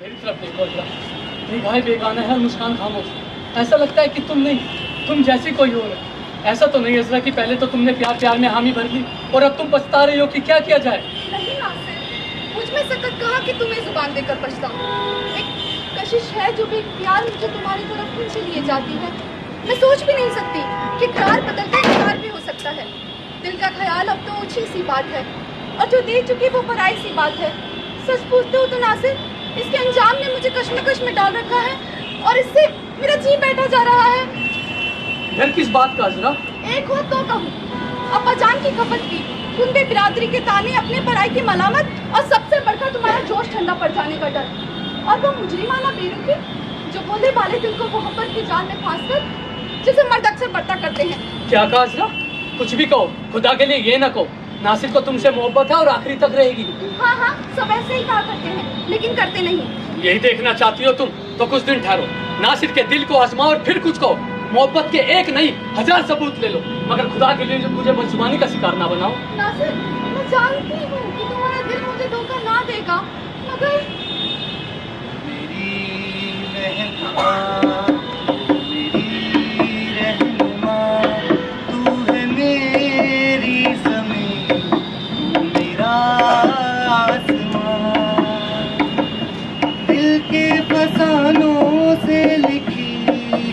मेरी तरफ देखो अजरा, निगाहें बेगाना है और मुस्कान खामोश। ऐसा लगता है कि तुम नहीं, तुम जैसी कोई और है। ऐसा तो नहीं अजरा कि पहले तो तुमने प्यार प्यार में हामी भर ली और अब तुम पछता रही हो कि क्या किया जाए। नहीं नासिर, मुझ में सकत कहा कि तुम्हें जुबान देकर पछताऊं। एक कशिश है जो भी प्यार मुझे तुम्हारी तरफ खुद से लिए जाती है। मैं सोच भी नहीं सकती कि करार बदलकर इकरार भी हो सकता है। दिल का ख्याल अब तो ऊंची सी बात है और जो दे चुकी वो पराई सी बात है। सच पूछते हो तो नासिर, इसके अंजाम ने मुझे कश्मकश में डाल रखा है और इससे मेरा जी बैठा जा रहा है। डर किस बात का अजरा? एक हो तो कहूँ, अब्बा जान की खपत की, कुंबे बिरादरी के ताने, अपने पराई की मलामत और सबसे बढ़कर तुम्हारा जोश ठंडा पड़ जाने का डर। और वो मुजरिमाना बेरुखी जो भोले भाले दिल को मोहब्बत की जाल में फांस कर, जिसे मर्द अक्सर बरता करते हैं। क्या कहा अजरा? कुछ भी कहो, खुदा के लिए ये ना कहो। नासिर को तुमसे मोहब्बत है और आखिरी तक रहेगी। हाँ हाँ, सब ऐसे ही कहा करते हैं लेकिन करते नहीं। यही देखना चाहती हो तुम तो कुछ दिन ठहरो, नासिर के दिल को आजमाओ और फिर कुछ कहो। मोहब्बत के एक नहीं 1000 सबूत ले लो, मगर खुदा के लिए जो मुझे बदजुबानी का शिकार ना बनाओ। नासिर, मैं जानती हूँ कि तुम्हारा दिल मुझे धोखा ना देगा, मगर दिल के फसानों से लिखी है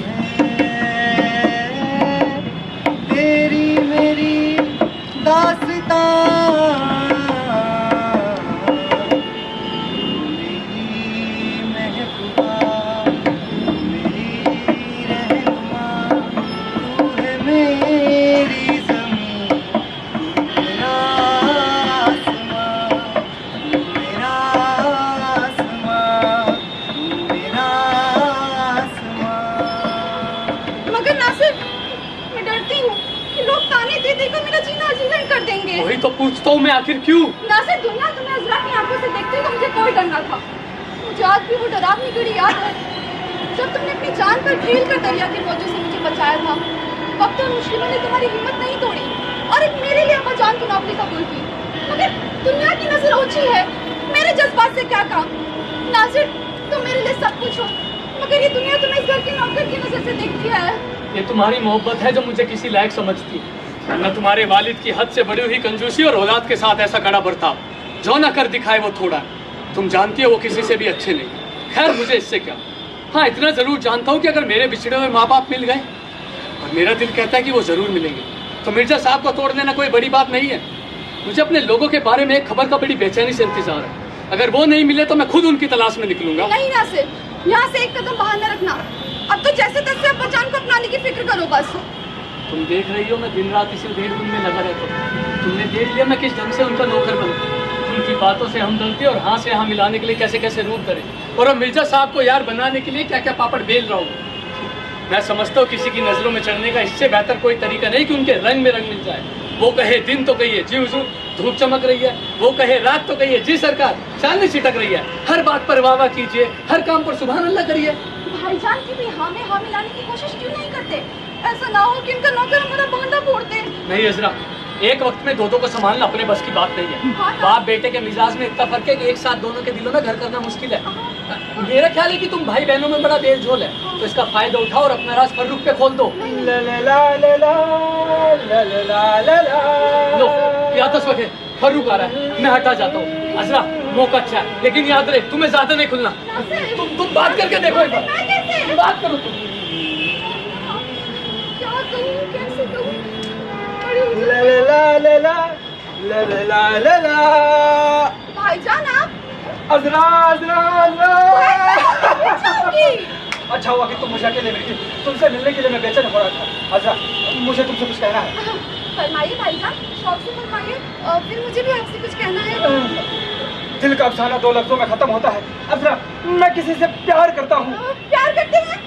तेरी मेरी दास्तां। मेरी महबूबा, मेरी रहनुमा, तू है मेरी ज़मीन, तू मेरा आसमां, तू मेरा आसमां, तू मेरा आसमां। मगर नासिर, मैं डरती हूँ कि लोग ताने दे देकर मेरा जीना अजीवन कर देंगे। वही तो पूछता हूँ मैं, आखिर क्यों? नासिर, दुनिया तुम्हें अजरा की आंखों से देखती तो मुझे कोई डर ना था। मुझे आज भी वो डरावनी घड़ी याद है जब तुमने अपनी जान पर खेल कर दरिया के मौजों से मुझे बचाया था। वक्त और मुश्किलों ने तुम्हारी हिम्मत नहीं तोड़ी और एक मेरे लिए अब्बा जान की नौकरी कबूल की। मगर दुनिया की नजर ऊंची है, मेरे जज्बात से क्या काम। नासिर, तुम मेरे लिए सब कुछ हो, मगर ये दुनिया तुम्हें इस घर के नौकर की नजर से देखती है। ये तुम्हारी मोहब्बत है जो मुझे किसी लायक समझती है, न तुम्हारे वालिद की हद से बड़ी हुई कंजूसी और औलाद के साथ ऐसा कड़ा बर्ताव। जो ना कर दिखाए वो थोड़ा है। तुम जानती हो वो किसी से भी अच्छे नहीं। खैर मुझे इससे क्या। हाँ, इतना जरूर जानता हूँ कि अगर मेरे बिछड़े हुए माँ बाप मिल गए, और मेरा दिल कहता है कि वो जरूर मिलेंगे, तो मिर्जा साहब को तोड़ देना कोई बड़ी बात नहीं है। मुझे अपने लोगों के बारे में एक खबर का बड़ी बेचैनी से इंतजार है। अगर वो नहीं मिले तो मैं खुद उनकी तलाश में निकलूंगा। नहीं नासिर, यहाँ से एक कदम बाहर न रखना। अब तो जैसे तैसे अब्बा जान को अपनाने की फिक्र करो बस। तुम देख रही हो मैं दिन रात इसी ढेर में लगा रहता हूँ। तुमने देख लिया मैं किस ढंग से उनका नौकर बनता हूँ। उनकी बातों से हमदर्दी और हाँ से हाँ मिलाने के लिए कैसे कैसे रूप करे, और अब मिर्जा साहब को यार बनाने के लिए क्या क्या पापड़ बेल रहा हूँ। मैं समझता हूँ किसी की नजरों में चढ़ने का इससे बेहतर कोई तरीका नहीं कि उनके रंग में रंग मिल जाए। वो कहे दिन तो कहिए जी हुजूर धूप चमक रही है, वो कहे रात तो कहिए जी सरकार चांदनी छिटक रही है। हर बात पर वाह वाह कीजिए, हर काम पर सुभान अल्लाह करिए। भाईजान की भी हाँ में हाँ मिलाने की कोशिश क्यों नहीं करते? ऐसा ना हो कि इनका नौकर हमारा भांडा फोड़ दे। नहीं अजरा, एक वक्त में दो को संभालना अपने बस की बात नहीं है। बाप बेटे के मिजाज में इतना फर्क है कि एक साथ दोनों के दिलों में घर करना मुश्किल है। मेरा ख्याल है कि तुम भाई बहनों में बड़ा बेल झोल है, तो इसका फायदा उठाओ और अपना राज फर्रुख पे खोल दो। लो या तो वक्त फर्रुख आ रहा है, मैं हटा जाता हूँ। अजरा, मौका अच्छा है लेकिन याद रहे तुम्हें ज्यादा नहीं खुलना। तुम बात करके देखो एक बार, बात करो तुम। क्या कहूँ, कैसे कहूँ? भाईजान आप? अजरा अजरा अजरा। अच्छा हुआ कि तुम मुझे अकेले मिली। तुमसे मिलने के लिए मैं बेचैन हो रहा था। अजरा, मुझे तुमसे कुछ कहना है। फरमाइए भाईजान, शौक से फरमाइए। फिर मुझे भी आपसे कुछ कहना है। दिल का अफसाना 2 लफ्जों में खत्म होता है। अजरा, मैं किसी से प्यार करता हूँ। प्यार करते हैं?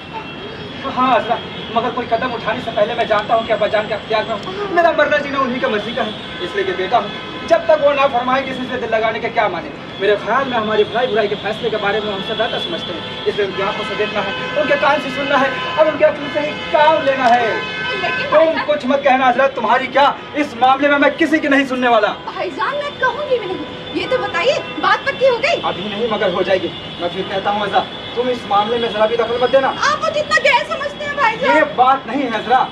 हाँ अजरा, मगर कोई कदम उठाने से पहले मैं जानता हूँ कि अब्बा जान के अख्तियार में हूँ। मेरा मरना जीना उन्हीं का मर्जी का है, इसलिए कि बेटा हूँ। जब तक वो ना फरमाए किसी से दिल लगाने के क्या माने। मेरे ख्याल में हमारी भलाई बुराई के फैसले के बारे में हमसे ज़्यादा समझते हैं, इसलिए उनकी आंखों से देखना है, उनके कान से सुनना है और उनके अक्ल से ही काम लेना है। तुम कुछ मत कहना अजरा, तुम्हारी क्या, इस मामले में मैं किसी की नहीं सुनने वाला। भाईजान मैं कहूँगी भी नहीं। ये तो बताइए बात पक्की हो गई? अभी नहीं मगर हो जाएगी। मैं फिर कहता हूँ अजरा, तुम इस मामले में जरा भी दखल मत देना। आप मुझे इतना गैर समझते हैं भाईजान। ये बात नहीं है अजरा,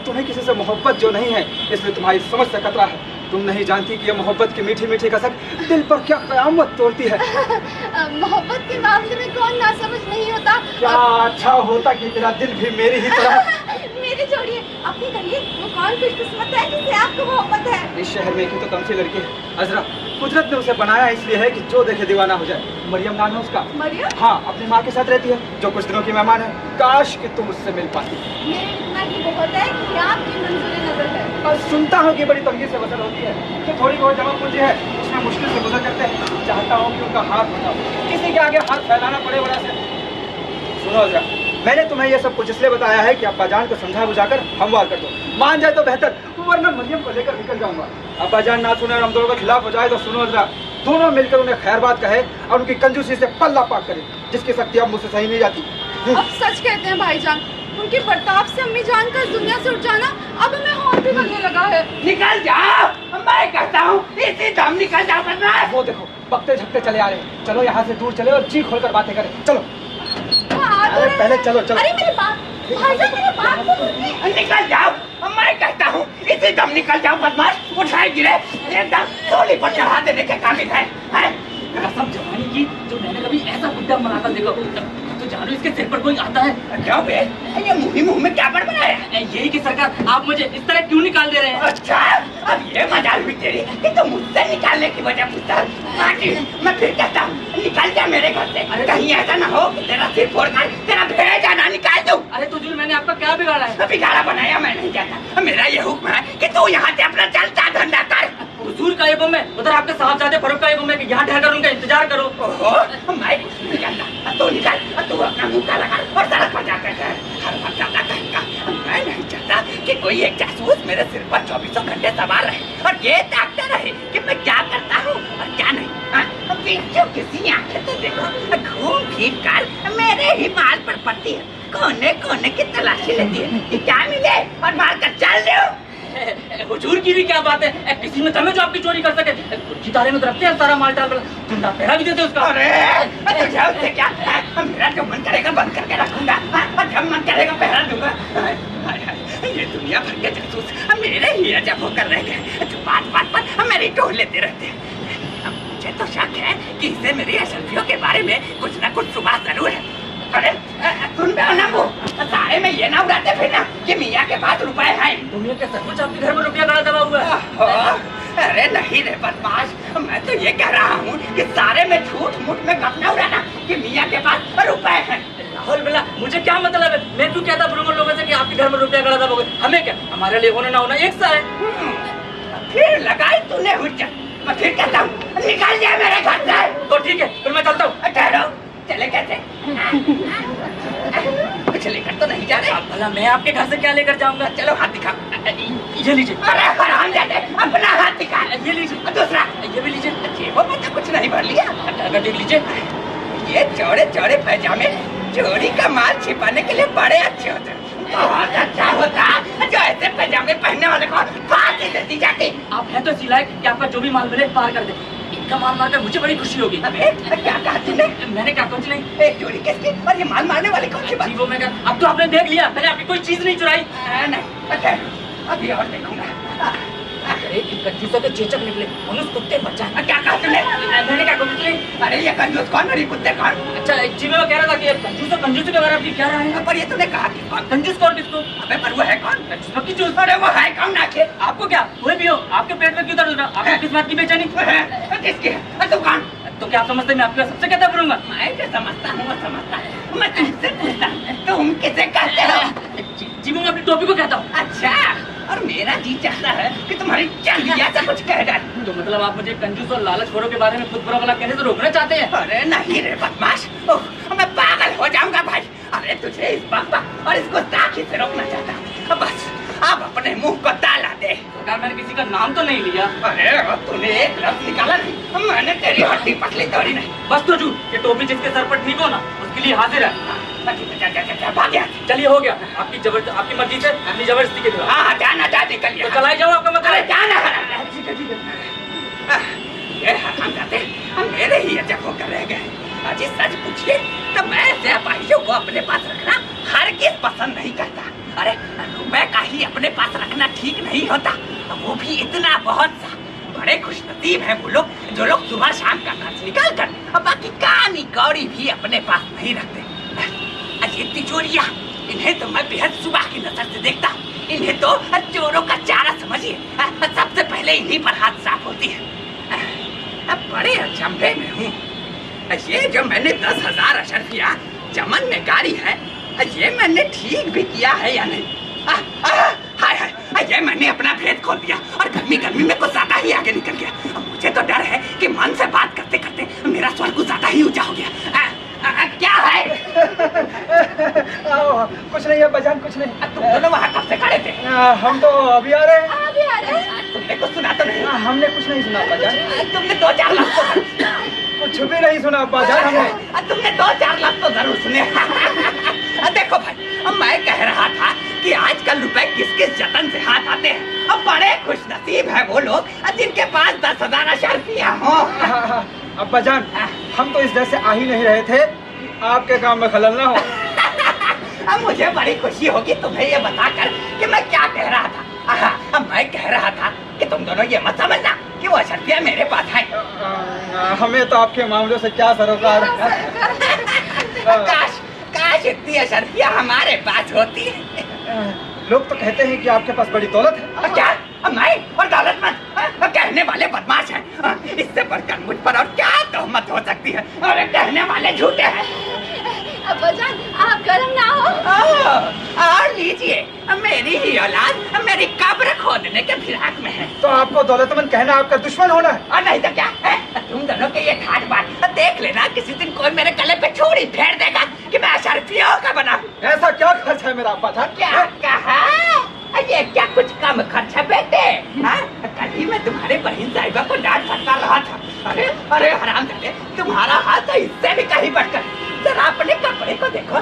तुम्हें किसी से मोहब्बत जो नहीं है इसलिए तुम्हारी समझ से खतरा है। तुम नहीं जानती कि ये मोहब्बत की मीठी मीठी कसक दिल पर क्या कयामत तोड़ती है। मोहब्बत के मामले में कौन ना समझ नहीं होता। क्या अच्छा होता कि तेरा दिल भी मेरी ही तरह। मेरी जोड़िए, अपनी कहिए, वो कौन खुशकिस्मत है जिससे आपको मोहब्बत है। इस शहर में एक ही तो कमसी लड़की है अजरा, कुदरत ने उसे बनाया इसलिए है कि जो देखे दीवाना हो जाए। मरियम नाम है उसका। मरियम? हाँ, अपनी माँ के साथ रहती है, जो कुछ दिनों की मेहमान है। काश कि तुम उससे मिल पाती। मेरे इतना ही बहुत है कि आपकी मंजूरी नजर है। और सुनता हूँ कि बड़ी तंगी से वसल होती है, तो थोड़ी बहुत जमा पूंजी है उसमें मुश्किल से गुजर करते हैं। चाहता हूँ कि उनका हाथ बताओ, किसी के आगे हाथ फैलाना पड़े बड़ा से। सुनो अजरा, मैंने तुम्हें यह सब कुछ इसलिए बताया है कि अब्बा जान को समझा बुझाकर हमवार कर दो। मान जाए तो बेहतर, वरना मरियम को लेकर निकल जाऊंगा। अब्बा जान ना सुने और हम दोनों के खिलाफ हो जाए तो सुनो अजरा, दोनों मिलकर उन्हें खैर बात कहे और उनकी कंजूसी से पल्ला पाक करें, जिसकी शक्ति अब मुझसे सही नहीं जाती। अब सच कहते हैं भाईजान, उनके बर्ताव से अम्मी जान का इस दुनिया से उठ जाना अब हमें और भी बनने लगा है। निकल जाओ, मैं कहता हूँ इसी दम निकल जाओ वरना। वो देखो बकते झपते चले आ रहे हैं। चलो यहाँ से दूर चले और जी खोलकर बातें करें। चलो अरे पहले चलो चलो। अरे मेरी बात भाईजान, मेरी बात तो सुनिए। निकल जाओ, मैं कहता हूँ इसी दम निकल जाओ बदमाश। उठाए गिरे एकदम टोली पर चढ़ा देने के काबिल है। कसम जवानी की, जो मैंने कभी ऐसा बुड्ढा मनाता देखा हो। तो जानो इसके सिर पर कोई आता है। क्यों बे, ये मुंह में क्या बड़बड़ाया? यही कि सरकार, आप मुझे इस तरह क्यों निकाल दे रहे हैं? अच्छा, अब ये मजाल भी तेरी कि तुम मुझसे निकालने की वजह पूछता। मैं फिर कहता हूँ निकल जा मेरे घर से। अरे कहीं ऐसा ना हो कि तेरा सिर फोड़कर तेरा भेजा ना निकाल दूं। अरे तो जुल, मैंने आपका क्या बिगाड़ा है? बिगाड़ा बनाया मैं नहीं जाता। मेरा ये हुक्म है कि तू यहाँ से अपना चलता धंधा कर। हुजूर का ये गुम है, उधर आपके साहबजादे फरूख का ये गुम है कि यहाँ ठहरकर उनका इंतजार करो। ओहो, मैं कुछ नहीं जानता। तू निकल, तू अपना मुंह काला कर और सड़क पर जाकर कर। हर वक्त ज्यादा कहेगा। मैं नहीं चाहता कि कोई एक जासूस मेरे सिर पर 24 घंटे सवार रहे और ये ताकता रहे कि मैं क्या करता हूँ और क्या नहीं। जो किसी आंखें तो देखो घूम फिर कर मेरे ही माल पर पड़ती है, कोने कोने की तलाशी लेती है कि क्या मिले और मार कर चल दो। हुजूर की भी क्या बात है, किसी में तमे जो आपकी चोरी कर सके। कुर्सी तारे में तो रखते हैं सारा माल टाल, गुंडा पहरा भी देते उसका। अरे तुझे उससे क्या, मेरा जो मन करेगा बंद करके रखूंगा और जब मन करेगा पहरा दूंगा। ये दुनिया भर के जासूस मेरे ही अजब होकर रह गए, जो बात बात पर मेरी टोह लेते रहते हैं। मुझे तो शक है कि इसे मेरी असल्फियों के बारे में कुछ न कुछ सुबह जरूर है। अरे सुन पे ना वो सारे में ये ना उड़ाते फिर ना कि मियाँ के पास रुपए हैं। दुनिया के सचमुच आपके घर में रुपया गड़ा दबा हुआ है? अरे नहीं रे बदमाश, मैं तो ये कह रहा हूँ कि सारे में झूठ मूठ में गप ना उड़ाना कि मियाँ के पास रुपए हैं। लाहौल बिल्ला, मुझे क्या मतलब है? मैं क्यों कहता फिरूंगा लोगों से कि आपके घर में रुपया गड़ा दबा हुआ है? हमें क्या, हमारे लिए होना ना होना एक सा है। फिर लगाई तूने हुज्जत। मैं फिर कहता हूँ निकल जाए मेरे घर से। तो ठीक है, फिर मैं चलता हूँ। ठहरो, चले कैसे? कुछ लेकर तो नहीं जा रहे? अब भला मैं आपके घर से क्या लेकर जाऊंगा? चलो हाथ दिखा। ये लीजिए। अरे हराम जाते, अपना हाथ दिखा। ये लीजिए। दूसरा ये भी लीजिए। जेबों में तो कुछ नहीं भर लिया। अगर देख लीजिए, ये चौड़े चौड़े पैजामे चोरी का माल छिपाने के लिए बड़े अच्छे होते हैं। बहुत अच्छा होता जो ऐसे पैजामे पहनने वाले को फांसी दे दी जाती। आप हैं तो सिलाई कि आपका जो भी माल मिले पार कर दे। इनका माल मारकर मुझे बड़ी खुशी होगी। अबे क्या कहा तूने? मैंने क्या कुछ नहीं। एक चोरी किसकी और ये माल मारने वाले कौन सी बात? जी वो मैं कर, अब तो आपने देख लिया, मैंने आपकी कोई चीज नहीं चुराई। नहीं, अच्छा अभी और देखूंगा। अरे इन कंजूसों के चेचक निकले, उन उस कुत्ते बच्चा। क्या कहा तूने? मैंने क्या कुछ नहीं। अरे ये कंजूस कौन और ये कुत्ते कौन? अच्छा जी, मैं कह रहा था कि कंजूसों के बारे में क्या रहा है? पर ये तूने कहा कि कौन? कंजूस कौन किसको? अबे पर वो है कौन? कंजूसों की चूस। अरे वो है कौन आखिर? आपको क्या, कोई भी हो, आपके पेट में क्यों दर्द हो रहा? आपको किस बात की बेचैनी? किसकी है? तू कौन? तो क्या आप समझते मैं आपके सबसे कहता फिरूंगा? मैं क्या समझता हूँ वो समझता है। मैं तुमसे पूछता हूँ तुम किसे कहते हो? जी मैं अपनी टोपी को कहता हूँ। अच्छा, और मेरा जी चाहता है कि तुम्हारी चंदिया से कुछ कह डाल। तो मतलब आप मुझे कंजूस और लालचखोरों के बारे में खुद बुरा भला कहने से रोकना चाहते हैं? अरे नहीं रे बदमाश, मैं पागल हो जाऊंगा भाई। अरे तुझे इस बाबा और इसको ताकि से रोकना चाहता हूँ। बस अब अपने मुंह को ताला दे। सरकार मैंने किसी का नाम तो नहीं लिया। अरे तूने एक लफ्ज निकाला नहीं, मैंने तेरी हड्डी पतली तोड़ी नहीं। बस तो झूठ, ये टोपी जिसके सर पर ठीक हो ना उसके लिए हाजिर है। भाग गया। चलिए हो गया, आपकी मर्जी से अपनी जबरदस्ती के खिलाफ। हाँ जाना जा निकल तो चला ही जाओ, आपका मतलब अरे है? जाना। ठीक है। ये हराम जाते मेरे ही अजब होकर रह मुझे सच पूछिए तो मैं ऐसे अपाहिजों को अपने पास रखना हर किस पसंद नहीं करता। अरे रुपए का ही अपने पास रखना ठीक नहीं होता, वो भी इतना बहुत सा। बड़े खुशनसीब हैं वो लोग जो लोग सुबह शाम का खर्च निकाल कर और बाकी कानी कौड़ी भी अपने पास नहीं रखते। अजीब तिजोरिया, इन्हें तो मैं बेहद सुबह की नजर से देखता हूँ। इन्हें तो चोरों का चारा समझिए, सबसे पहले इन्हीं पर हाथ साफ होती है। बड़े अचंभे में हूँ। ये जो मैंने 10,000 अशर्फिया चमन में गाड़ी है, ये मैंने ठीक भी किया है या नहीं? हाय हाय, ये मैंने अपना भेद खोल दिया और गर्मी में कुछ ज्यादा ही आगे निकल गया। मुझे तो डर है कि मन से बात करते करते मेरा स्वर कुछ ज्यादा ही ऊंचा हो गया। क्या है? कुछ नहीं है बजान, कुछ नहीं। तुम दोनों वहाँ कब से खड़े थे? हम तो अभी आ रहे हैं। अभी आ रहे हैं। तुमने कुछ सुना तो नहीं? हमने कुछ नहीं सुना बजान। तुमने 2-4 लफ्ज़ कुछ भी नहीं सुना बजान हमने। तुमने 2-4 लफ्ज़ तो जरूर सुने। देखो भाई, मैं कह रहा था कि आजकल रुपए किस किस जतन से हाथ आते हैं। अब बड़े खुशनसीब है वो लोग जिनके पास 10,000 अशर्फिया हो। अब्बा जान, हम तो इस डर से आ ही नहीं रहे थे कि आपके काम में खलल ना हो। अब मुझे बड़ी खुशी होगी तुम्हें ये बताकर कि मैं क्या कह रहा था। अब मैं कह रहा था कि तुम दोनों ये मत समझना कि वो अशर्फिया मेरे पास है। हमें तो आपके मामलों से क्या सरोकार। काश इतनी अशर्फिया हमारे पास होती है। लोग तो कहते हैं कि आपके पास बड़ी दौलत है। क्या? मैं और दौलतमंद? कहने वाले बदमाश हैं। इससे बढ़कर मुझ पर और क्या तोहमत हो सकती है? अरे कहने वाले झूठे हैं। अब्बा जान, आप गर्म ना हो। और लीजिए, मेरी ही औलाद मेरी कब्र खोदने के फिराक में है। तो आपको दौलतमंद कहना आपका दुश्मन होना है? और नहीं तो क्या है? तुम दोनों के ये ठाट बाट देख लेना, किसी दिन कोई मेरे गले पे छुरी फेर देगा कि मैं अशर्फिया का बना। ऐसा क्या खर्च है मेरा अब्बा जान? क्या कहा? ये क्या कुछ कम खर्च है बेटे? कल ही मैं तुम्हारे बहन साहिबा को डांट फटकार रहा था। अरे हरामजादे, तुम्हारा हाथ तो इससे भी कहीं बढ़कर। जरा अपने कपड़े को देखो,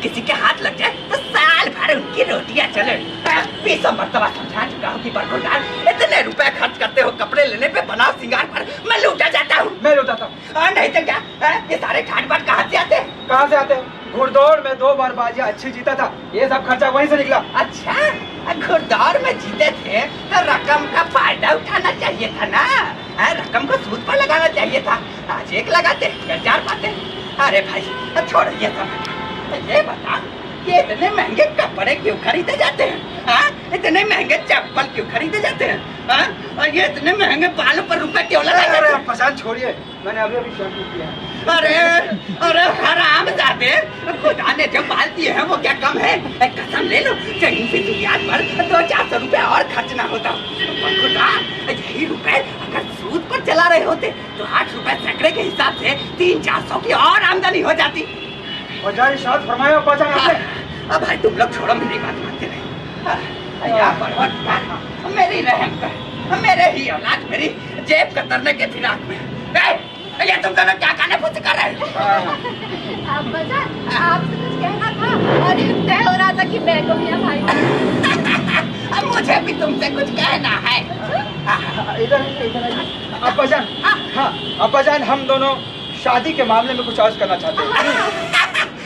किसी के हाथ लग जाए तो साल भर उनकी रोटियां चले। 20 मरतबा समझा चुका हूँ कि बरखुरदार, इतने रुपए खर्च करते हो कपड़े लेने पे, बनाव सिंगार पर, मैं लूटा जाता हूँ। मैं लूटाता हूँ। और नहीं तो क्या, ये सारे ठाट बाट कहाँ से आते हैं? कहाँ से आते हैं? घुड़दौड़ में 2 बार बाजी अच्छी जीता था, ये सब खर्चा वहीं से निकला। अच्छा, घुड़दौड़ में जीते थे तो रकम का फायदा उठाना चाहिए था ना। रकम को सूद पर लगाना चाहिए था। आज एक लगाते फिर 4 पाते। अरे भाई छोड़ो ये सब। ये बता कि इतने महंगे कपड़े क्यों खरीदे जाते हैं? इतने महंगे चप्पल क्यों खरीदे जाते हैं? और ये इतने महंगे बालों पर रुपए क्यों लगाते हैं? अरे पसंद छोड़िए, मैंने अभी शैम्पू किया है। अरे हरामजादे, खुदा ने जो बाल दिए हैं वो क्या कम है? कसम ले लो, कहीं से दुनियात पर 200-400 रुपए और खर्च ना होता। पर खुदा, यही रुपए अगर सूद पर चला रहे होते तो 8 रुपए सैकड़े के हिसाब से 300-400 की और आमदनी हो जाती। वजह इरशाद फरमाया पहचान आपने। अब भाई तुम लोग छोड़ो, मेरी बात मानते नहीं। या परवरदिगार, मेरी रहम कर, मेरे ही औलाद मेरी जेब कतरने के फिराक में। ये तुम दोनों क्या काने फूस कर रहे हो? अब्बा जान, आपसे कुछ कहना था और तय हो रहा था कि बैठो मियां भाई। अब मुझे भी तुमसे कुछ कहना है। इधर अब्बा जान। हाँ अब्बा जान, हम दोनों शादी के मामले में कुछ अर्ज करना चाहते हैं।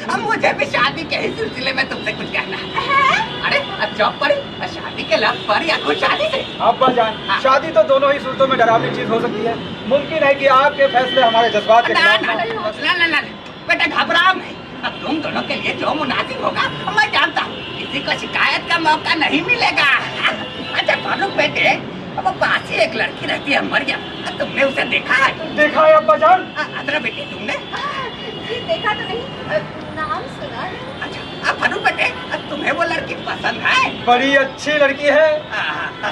अब मुझे भी शादी के ही सिलसिले में तुमसे कुछ कहना है। अरे जॉब पर, शादी के लफ्ज़ पर या कुछ शादी से? अब्बा जान, शादी तो दोनों ही सूरतों में डरावनी चीज हो सकती है। मुमकिन है कि आपके फैसले हमारे जज्बात के खिलाफ हों। ना बेटा, घबराओ नहीं। अब तुम दोनों के लिए जो मुनासिब होगा मैं जानता हूँ, किसी को शिकायत का मौका नहीं मिलेगा। अच्छा फारूक बेटे, अब पास ही एक लड़की रहती है मरियम, तुमने उसे देखा है? देखा है अब्बा जान। अदरा बेटी तुमने? जी देखा तो नहीं, नाम सुना है। अच्छा अब फारूक बेटे, तुम्हें वो लड़की पसंद है? बड़ी अच्छी लड़की है,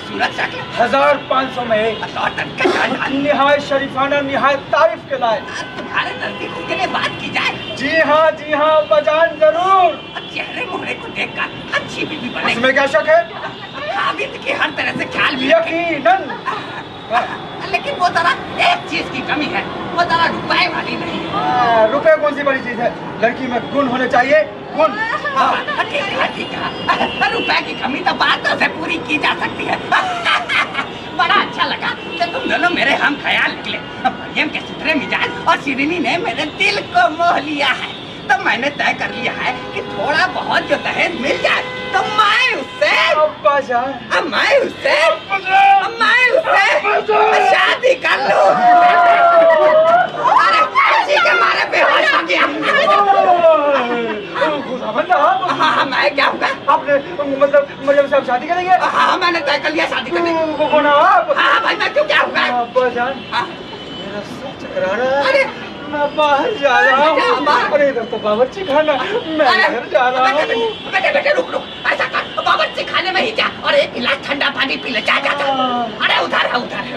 सूरत शक्ल 1500 में एक, निहायत शरीफाना, निहायत तारीफ के लायक। तुम्हारे नजदीक उसके लिए बात की जाए? जी हाँ अब्बा जान, जरूर। चेहरे मोहरे को देखकर अच्छी बीवी बनेगी। इसमें क्या शक है? हाबिद की हर तरह से ख्याल भी यकीनन। लेकिन वो जरा एक चीज की कमी है, वो जरा रुपए वाली नहीं है। रुपए कौन सी बड़ी चीज है? लड़की में गुण होने चाहिए, गुण। ठीक है, रुपए की कमी तो बातों से पूरी की जा सकती है। बड़ा अच्छा लगा कि तुम दोनों मेरे हम ख्याल निकले। मरियम के सुथरे मिजाज और शिरीनी ने मेरे दिल को मोह लिया है, तो मैंने तय कर लिया है कि थोड़ा बहुत जो दहेज मिल जाए तो मैं उससे शादी कर लूं। अरे खुशी के मारे बेहोश हो गया। हाँ, मैं क्या होगा? आपने मतलब मरियम से आप शादी करेंगे? हाँ, मैंने तय कर लिया शादी करने। कौन आप? हाँ भाई, मैं क्यों क्या होगा? अब्बा जान, हाँ। मेरा सर चकरा रहा है। अरे मैं बाहर जा रहा हूँ। अरे इधर तो बावर्ची खाना, मैं घर जा रहा हूँ। बेटे रुक। ऐसा कर, बावर्ची खाने में ही जा और एक गिलास ठंडा पानी पी ले। जा। अरे उधर है।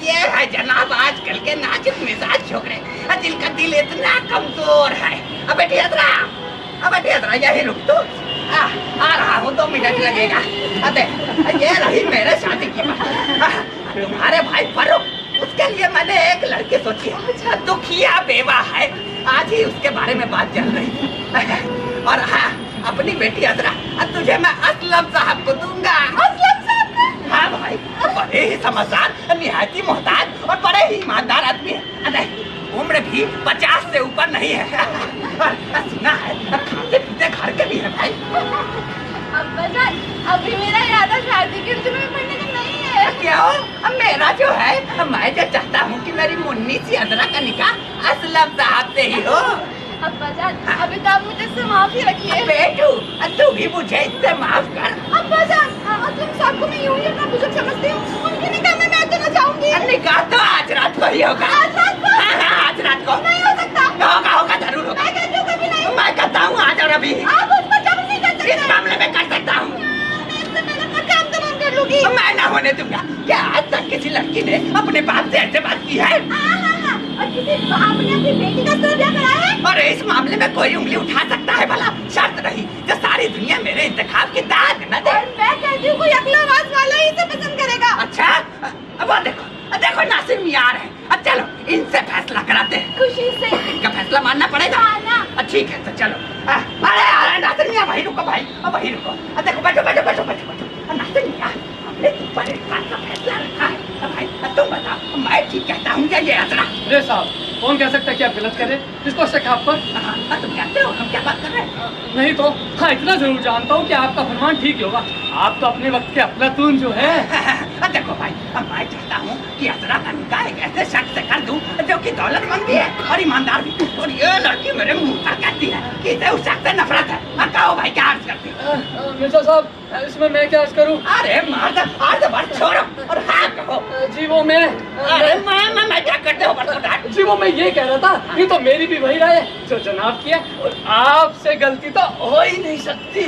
ये है जनाब आजकल के नाजुक मिजाज छोकरे, जिनका दिल इतना कमजोर है। अब बेटे अदरा यही रुक तो। आ रहा हूँ, 2 मिनट लगेगा। अबे ये रही मेरे शादी की बात। तुम्हारे भाई फरूक, उसके लिए मैंने एक लड़की सोची है। दुखिया बेवा है, आज ही उसके बारे में बात चल रही है। और हाँ, अपनी बेटी अदरा तुझे मैं असलम साहब को दूंगा। हाँ भाई, बड़े ही समझदार, निहायती मोहताज और बड़े ही ईमानदार आदमी है। उम्र भी 50 से ऊपर नहीं है। सुना है खाते पीते घर के भी है भाई। अभी मेरा इरादा शादी के में पढ़ने का नहीं है। क्यों? मेरा जो है, मैं जो चाहता हूँ कि मेरी मुन्नी सी अदरा का निकाह असलम साहब से ही हो। अब्बा जान, अभी तो आप मुझे इससे माफी रखिए। बेटू, तू भी मुझे इससे माफ कर। अब्बा जान, असलम साहब को मैं यूं ही अपना बुजुर्ग समझती हूँ। उनके निकाह में मैं तो ना चाहूंगी। निकाह तो आज रात को ही होगा। आज रात को? हाँ, आज रात को। नहीं हो सकता। होगा, जरूर होगा। मैं कहती हूँ कभी नहीं। मैं कहता हूँ आज और अभी। आप उस पर जबरन नहीं कर सकते। इस मामले में कर सकता हूँ। मैं इससे पहले अपना काम तो बंद कर लूंगी। मैं ना होने दूंगा। क्या आज तक किसी लड़की ने अपने बाप से ऐसे बात की है? और किसी बाप ने अपनी बेटी का सिर ब्याह कराया है? और इस मामले में कोई उंगली उठा सकता है भला? शर्त रही जो सारी दुनिया मेरे इंतखाब की दाद न दे। और मैं कहती हूँ कोई अगला आवाज वाला ही इसे पसंद करेगा। अच्छा, अब वो देखो नासिर मियार है। अब चलो इनसे फैसला कराते हैं। खुशी से। इनका फैसला मानना पड़ेगा। ठीक है, तो चलो। अरे नासिर मियाँ, वहीं रुको भाई, वहीं रुको। देखो बैठो। नासिर मियाँ, हमने तुम पर एक बात का फैसला रखा है। भाई तुम बताओ, मैं ठीक कहता हूँ क्या ये अदरा? अरे साहब, कौन कह सकता है कि आप गलत करें? किसको शक है आप पर? तुम कहते हो हम क्या बात कर रहे हैं? नहीं तो हाँ, इतना जरूर जानता हूँ कि आपका फरमान ठीक ही होगा। आप तो अपने वक्त के अफलातून जो है। देखो भाई, मैं चाहता हूँ कि अदरा का निकाह एक ऐसे शख्स से कर दूं जो कि दौलतमंद भी है और ईमानदार भी। और ये लड़की मेरे मुंह पर कहती है कि इसे उस शख्स से नफरत है। कहो भाई, क्या अर्ज करती हो? मिर्जा साहब, इसमें मैं क्या अर्ज करूँ? अरे मार दे छोड़ो और हाँ कहो। जी वो मैं मैं क्या करते हो? जी वो मैं ये कह रहा था, ये तो मेरी भी वही राय है जो जनाब की है, और आपसे गलती तो हो ही नहीं सकती।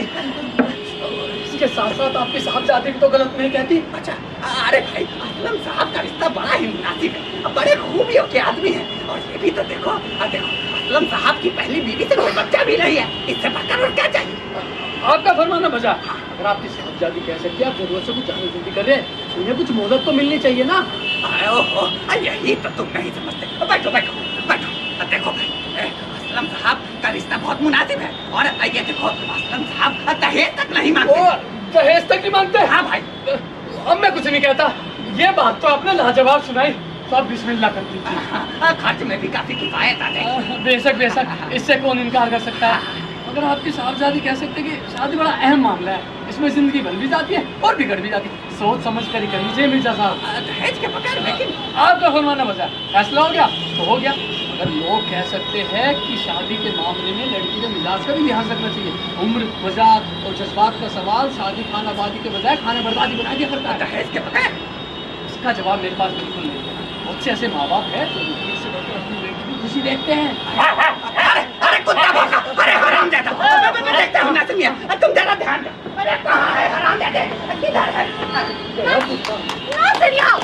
इसके साथ साथ आपकी साहबजादी भी तो गलत नहीं कहती। अच्छा, अरे भाई, असलम साहब का रिश्ता बड़ा ही मुनासिब है, बड़े खूबियों के आदमी हैं। और ये भी तो देखो, असलम साहब की पहली बीवी से कोई बच्चा भी नहीं है। इससे बढ़कर और क्या चाहिए? आपका फरमाना बजा। अगर आपकी साहबजादी कह सकती है, आप जरूरत से कुछ जाने जल्दी कर रहे हैं, उन्हें कुछ मोहलत तो मिलनी चाहिए ना। यही तो तुम नहीं समझते। बैठो। देखो भाई, असलम साहब का रिश्ता बहुत मुनासिब है। और ये देखो, असलम साहब दहेज तक नहीं मांगते। दहेज तक नहीं मांगते? हाँ भाई। अब मैं कुछ नहीं कहता। ये बात तो आपने लाजवाब सुनाई, तो आप बिस्मिल्लाह कर दीजिए। खर्च में भी काफी किफायत आ जाएगी। बेशक, इससे कौन इनकार कर सकता है। अगर आपकी साहबजादी कह सकते कि शादी बड़ा अहम मामला है, इसमें जिंदगी बन भी जाती है और बिगड़ भी जाती है, सोच समझ कर ही कर लीजिए मिर्जा साहब। दहेज के बगैर लेकिन आपका फरमाना बजा। फैसला हो गया तो हो गया। अगर लोग कह सकते हैं कि शादी के मामले में लड़की के मिजाज का भी लिहाज रखना चाहिए, उम्र, मजाक और जज्बात का सवाल शादी खाना आबादी के बजाय खाना बर्बादी बना दिया करता है। दहेज के बगैर इसका जवाब मेरे पास बिल्कुल नहीं है। बहुत से ऐसे माँ बाप है जो बेटी से बढ़कर अपनी बेटी की खुशी देखते हैं। अरे कुत्ता भौंका, अरे हरामजादा, देखता हूँ नासिर मियां, तुम जरा ध्यान दो। अरे कहाँ है हरामजादे? किधर है? नासिर मियां,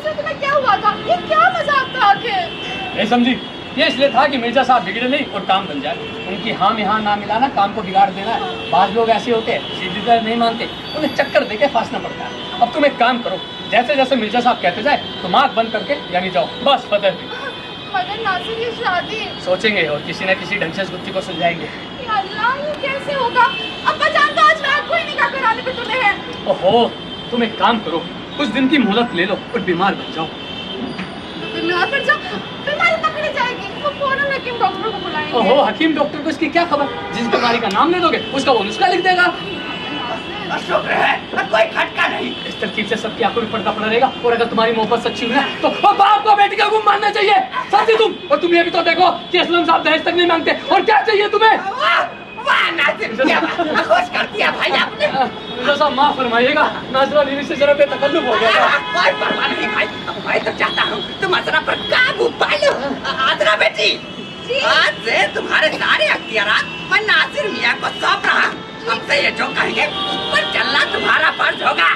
तुम्हें क्या हुआ था? ये क्या मजाक था आखिर? समझी, ये इसलिए था कि मिर्जा साहब बिगड़े नहीं और काम बन जाए। उनकी हाँ में हाँ ना मिलाना काम को बिगाड़ देना है। बात लोग ऐसे होते हैं, सीधी तरह नहीं मानते, उन्हें चक्कर देके फांसना पड़ता है। अब तुम एक काम करो, जैसे जैसे मिर्जा साहब कहते जाए तुम आँख बंद करके यानी जाओ, बस फतेह। मगर नासिर ये शादी। सोचेंगे और किसी न किसी ढंग से इस गुत्थी को सुलझाएंगे। या अल्लाह, ये कैसे होगा? अब्बा जान तो आज रात को ही निकाह कराने पे तुले हैं। ओहो, तुम एक काम करो, कुछ दिन की मोहलत ले लो और बीमार बन जाओ। बीमार पड़ जाओ, बीमारी पकड़ी जाएगी। वो फौरन हकीम डॉक्टर को बुलाएंगे। ओहो, हकीम डॉक्टर को इसकी क्या खबर? जिस बीमारी का नाम ले दोगे उसका वो नुस्खा लिख देगा। शुक्र है कोई खटका नहीं। इस तरकीब से सबकी आंखों में पर्दा पड़ा रहेगा और अगर तुम्हारी मोहब्बत सच्ची हुई ना तो बाप को बेटी का गुम मानना चाहिए। समझे तुम? और तुम ये भी तो देखो कि असलम साहब दहेज तक नहीं मांगते। और क्या चाहिए तुम्हें? वाह नासिर, क्या बात, खुश कर दिया भाई आपने। मिर्जा साहब माफ फरमाइएगा, नाजरा बीवी से जरा बेतकल्लुफ हो गया था। कोई परवाह नहीं भाई, मैं तो चाहता हूँ तुम असरा पर काबू पा लो। आजरा बेटी, आज से तुम्हारे सारे अख्तियारात मैं नासिर मियाँ को सौंप रहा हूँ। अब से ये जो कहेंगे उस पर चलना तुम्हारा फर्ज होगा।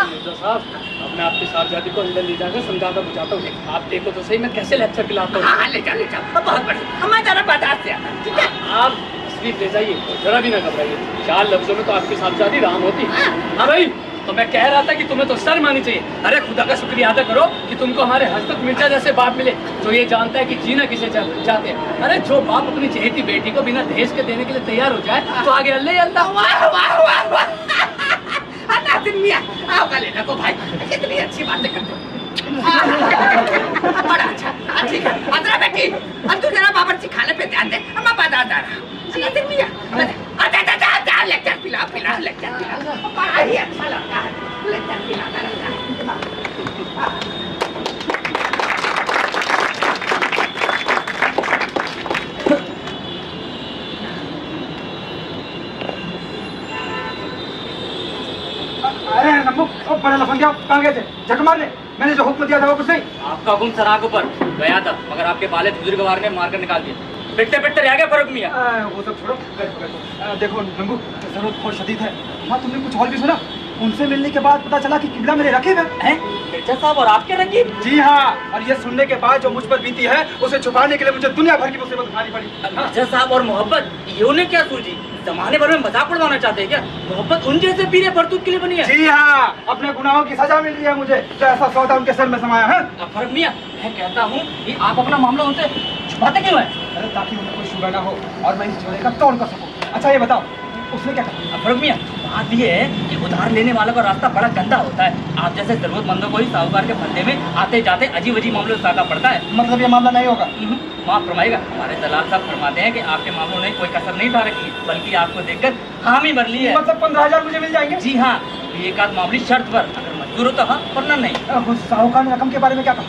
मिर्जा साहब, अब मैं आपकी साहबजादी को अंदर ले जाकर समझाता बुझाता हूँ। आप देखो तो सही मैं कैसे लेक्चर पिलाता हूँ। हाँ ले जाओ ले जाओ, बहुत बढ़िया। मैं जरा बाजार से आता हूँ, ठीक है? आप तस्वीर ले जाइए और जरा भी ना घबराइए। 4 लफ्जों में तो आपकी साहबजादी राम होती। हाँ भाई, तो मैं कह रहा था कि तुम्हें तो शर्म आनी चाहिए। अरे खुदा का शुक्रिया अदा करो कि तुमको हमारे हजरत मिर्जा जैसे बाप मिले जो ये जानता है कि जीना किसे चाहते हैं। अरे जो बाप अपनी चहेती बेटी को बिना दहेज के देने के लिए तैयार हो जाए तो आगे अल्लाह ही अल्लाह। वाह वाह वाह वाह। नासिर मियाँ, आओ गले लगो भाई, कितनी अच्छी बातें करते हो। बड़ा अच्छा, ठीक है। अदरा बेटी, अब तू जरा बावर्ची खाने पे ध्यान दे, मैं बाजार जा रहा हूँ। नासिर मियाँ, अच्छा लेक्चर पिला लेक्चर पिला। बड़ा ही अच्छा लगता है लेक्चर पिलाता रहता है। अरे नम्बू, ओ बड़ा लफंगिया, कहाँ गए थे? झक मारने। मैंने जो हुक्म दिया था वो कुछ नहीं। आपका हुक्म सराग पर गया था मगर आपके बाले बुजुर्गवार ने मारकर निकाल दिया। पिटते पिटते रह गए फर्क मियां। वो सब छोड़ो, बैठो। देखो नम्बू, जरूरत बहुत शदीद है। हाँ, तुमने कुछ और भी सुना? उनसे मिलने के बाद पता चला कि किबला मेरे रकीब है। मिर्जा साहब और आपके रकीब? जी हाँ, और ये सुनने के बाद जो मुझ पर बीती है उसे छुपाने के लिए मुझे दुनिया भर की मुसीबत उठानी पड़ी। मिर्जा साहब और मोहब्बत ये उन्हें क्या सूझी? जमाने भर में मजाक उड़वाना चाहते हैं क्या? मोहब्बत उन जैसे पीरे बरतूत के लिए बनी है। जी हाँ, अपने गुनाहों की सजा मिल रही है मुझे, जो ऐसा सौदा उनके सर में समाया है। फर्क मियां, मैं कहता हूँ कि आप अपना मामला उनसे छुपाते क्यों है? अरे ताकि उन्हें कोई शुबह ना हो और मैं इस जोड़े का तौल कर सकूं। अच्छा ये बताओ, उसने क्या कहा? फर्क मियां, बात ये है कि उधार लेने वालों का रास्ता बड़ा गंदा होता है। आप जैसे जरूरतमंदों को ही साहूकार के फंदे में आते जाते अजीब अजीब मामलों से साका पड़ता है। मतलब ये मामला नहीं होगा? माफ फरमाएगा, हमारे दलाल साहब फरमाते हैं कि आपके मामलों ने कोई कसर नहीं उठा रखी है, बल्कि आपको देखकर हामी भर ली है। मतलब 15,000 मुझे मिल जाएंगे? जी हाँ, एक आध मामूली शर्त पर, अगर मंजूर हो तो हाँ, वरना नहीं। उस साहूकार ने रकम के बारे में क्या कहा?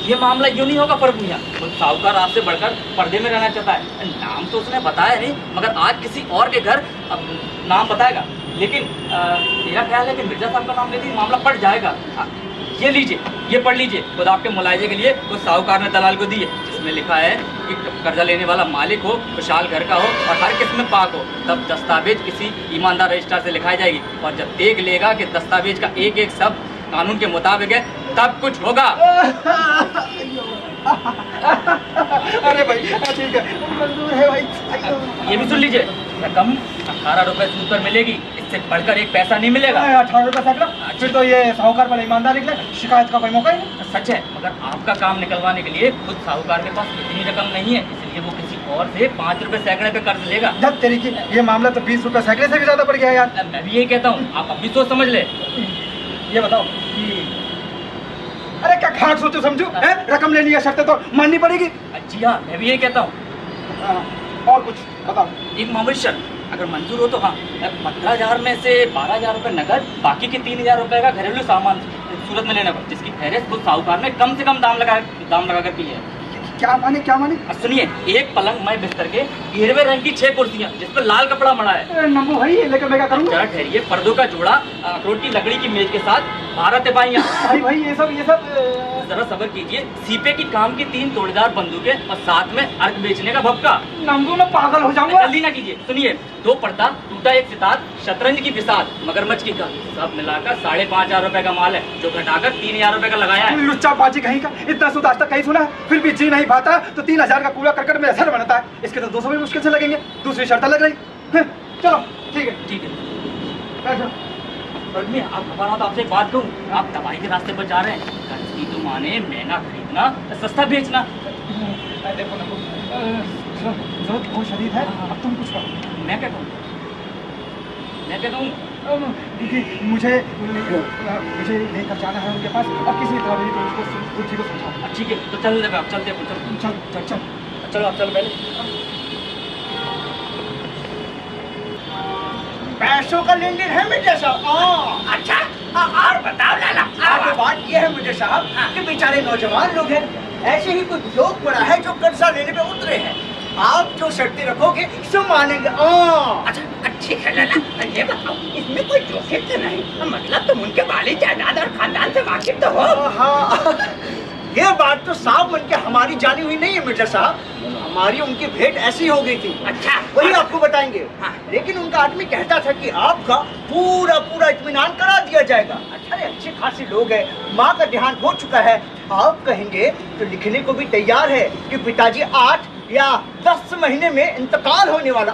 ये मामला यूँ नहीं होगा फर्क मियां। खुद साहूकार आपसे बढ़कर पर्दे में रहना चाहता है। नाम तो उसने बताया नहीं, मगर आज किसी और के घर नाम बताएगा। लेकिन मेरा ख्याल है कि मिर्जा साहब का नाम लेते ही मामला पड़ जाएगा। ये लीजिए, ये पढ़ लीजिए, खुद आपके मुलायजे के लिए उस साहूकार ने दलाल को दी है, जिसमें लिखा है कि कर्जा लेने वाला मालिक हो, खुशहाल घर का हो और हर किस्म में पाक हो, तब दस्तावेज किसी ईमानदार रजिस्ट्रार से लिखाई जाएगी। और जब देख लेगा कि दस्तावेज का एक एक शब्द कानून के मुताबिक है, तब कुछ होगा। अरे भाई ठीक है, मंजूर है भाई। ये भी सुन लीजिए, रकम 18 रुपए सूद पर मिलेगी, इससे बढ़कर एक पैसा नहीं मिलेगा। 18 रुपए सैकड़ा? फिर तो ये साहूकार पर ईमानदार निकले, शिकायत का कोई मौका ही नहीं। सच है, मगर आपका काम निकलवाने के लिए खुद साहूकार के पास इतनी रकम नहीं है, इसलिए वो किसी और से 5 रुपए सैकड़े पे कर्ज लेगा। जब तेरी की ये मामला तो 20 रुपए सैकड़े से भी ज्यादा पड़ गया है यार। मैं भी यही कहता हूँ, आप अभी सोच समझ ले। ये बताओ कि अरे क्या खाट सोचो समझो, रकम लेनी है, शर्तें तो माननी पड़ेगी। जी हाँ, मैं भी यही कहता हूँ। और कुछ बताओ। एक मामूली शर्त, अगर मंजूर हो तो हाँ, 15,000 में से 12,000 रुपये नकद, बाकी के 3,000 रुपये का घरेलू सामान सूरत में लेना पड़ा, जिसकी फहरिस्त खुद साहूकार ने कम से कम दाम लगा कर की है। क्या माने क्या माने? सुनिए, एक पलंग मैं बिस्तर के 13वें रंग की 6 कुर्सियां, जिस पर लाल कपड़ा मड़ा है। नंबू भाई लेकर मैं क्या करूँगा? जरा ठहरिए, पर्दों का जोड़ा, अखरोट की लकड़ी की मेज के साथ 12 तिपाहियां। भाई ये सब जरा सब्र कीजिए, सीपे की काम की 3 तोड़दार बंदूकें और साथ में अर्क बेचने का भपका। नंबू मैं पागल हो जाऊंगा। जल्दी ना कीजिए, सुनिए, 2 पर्दा, टूटा एक सितार, शतरंज की बिसात, मगरमच्छ की का, सब मिलाकर 5,500 रुपए का माल है, जो घटाकर 3,000 रुपए का लगाया है। लुच्चा बाजी कहीं का, इतना सूद आज तक कहीं सुना है? फिर भी जी नहीं भाता तो 3,000 का कूड़ा करकट मेरा सर बनता है, इसके तो 200 भी मुश्किल से लगेंगे। दूसरी शर्त लग रही। चलो ठीक है ठीक है। बैठो। आप हमारा तो आपसे एक बात कहूँ, आप दवाई के रास्ते पर जा रहे हैं, कर्ज की तो माने महंगा खरीदना ना, सस्ता बेचना। देखो ना, जरूरत बहुत शदीद है, अब तुम कुछ करो। मैं क्या कहूँ? मैं क्या कहूँ? देखिए मुझे लेकर जाना है उनके पास, और किसी तरह भी तो उसको बुद्धि को समझाओ। ठीक है, तो चल अब चलते हैं, चल चल चल चल चलो आप चलो पहले। पैसों का लेन देन है मिर्जा साहब। अच्छा, और बताओ लाला। आगे बात ये है मुझे साहब कि बेचारे नौजवान लोग हैं, ऐसे ही कोई लोग पड़ा है जो कर्जा लेने पे उतरे हैं। आप जो शर्तें रखोगे सो मानेंगे। अच्छा ठीक है लाला, ये बताओ इसमें कोई जोखिम तो नहीं? मतलब तुम उनके वाली जायदाद और खानदान से वाकिफ तो हो? हाँ ये बात तो साफ मन के हमारी जानी हुई नहीं है मिर्जा साहब, हमारी उनकी भेंट ऐसी हो गई थी। अच्छा, वही आपको बताएंगे। हाँ। लेकिन उनका आदमी कहता था कि आपका पूरा पूरा इत्मीनान करा दिया जाएगा। अरे अच्छे खासे लोग हैं, माँ का देहांत हो चुका है, आप कहेंगे तो लिखने को भी तैयार है कि पिताजी 8 या 10 महीने में इंतकाल होने वाला।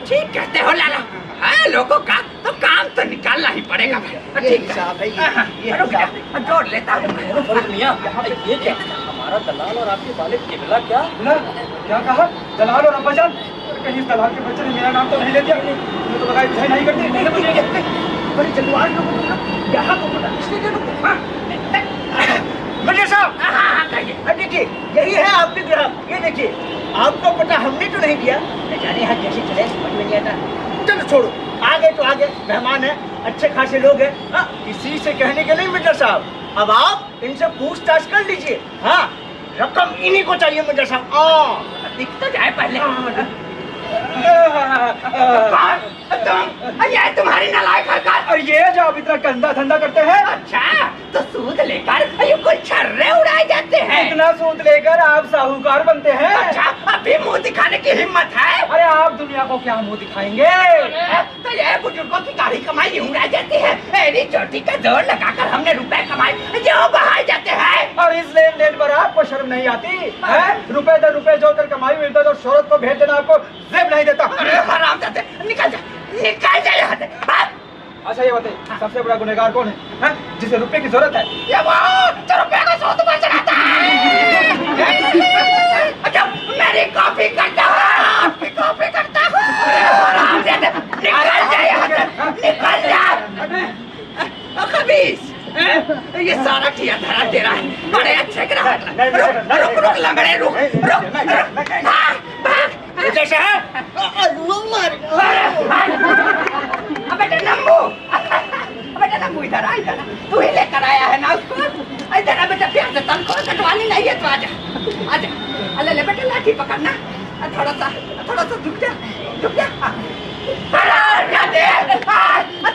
ठीक कहते हो लाला। है लोगों का तो काम तो निकालना ही पड़ेगा। ये हिसाब है, ये हिसाब है। जोड़ लेता हूँ। फर्क मियां, ये क्या? हमारा दलाल और आपके वालिद किबला क्या? ना क्या कहा? दलाल और अब्बाजान? कहीं इस दलाल के बच्चे ने मेरा नाम तो नहीं ले दिया? मुझे तो लगा इतना नहीं करते, नहीं मुझे बड़े जल्दबाज लोग हैं ना, यहाँ को पता इसलिए दे दो। मिर्जा साहब, कहिए। देखिए यही है आपके ग्राहक। ये देखिए आपको पता हमने तो नहीं दिया, न जाने यहाँ कैसे चले, समझ में नहीं आता। चलो छोड़ो, आगे तो आगे, मेहमान है, अच्छे खासे लोग हैं। हाँ, किसी से कहने के नहीं मिर्जा साहब। अब आप इनसे पूछताछ कर लीजिए। हाँ, रकम इन्हीं को चाहिए मिर्जा साहब। दिख तो जाए पहले। कौन? तुम? ये तुम्हारी नालायक हरकत। और ये जो आप इतना गंदा धंधा करते हैं, अच्छा, तो सूद लेकर ये कुछ छर्रे उड़ाए जाते हैं। इतना सूद लेकर आप साहूकार बनते हैं? अच्छा, अभी मुंह दिखाने की हिम्मत है? अरे आप दुनिया को क्या मुंह दिखाएंगे? तो ये बुजुर्गों की गाड़ी कमाई यूं रह जाती है। मेरी चोटी का जोर लगाकर हमने रुपए कमाए जो बहाए जाते हैं। और इस लेन देन पर आपको शर्म नहीं आती है? रुपए दर रुपए जोड़ कर कमाई हुई इज्जत और शोहरत को भेज देना आपको जेब नहीं देता। अरे हरामजादे, निकल जा यहाँ से। भाग। अच्छा ये बताइए, सबसे बड़ा गुनहगार कौन है? जिसे रुपए की जरूरत है? ये वो जो रुपए का सौदा पर चढ़ाता है। अच्छा, मेरी कॉपी करता हूँ, आपकी कॉपी करता हूँ। हरामजादे, निकल जा यहाँ से, निकल जा। खबीस, ये सारा ठिया धरा दे रहा है। बड़े अच्छे ग्राहक। रुक रुक लंगड़े, रुक रुक रुक। भाग जैसे है। बेटा नम्बू, बेटा नम्बू इधर आ, इधर। तू ही लेकर आया है ना उसको? इधर आ बेटा, प्यार से तनख्वाह कटवानी नहीं है तो आजा आजा। अले ले बेटा, लाठी पकड़ना, थोड़ा सा झुक जा।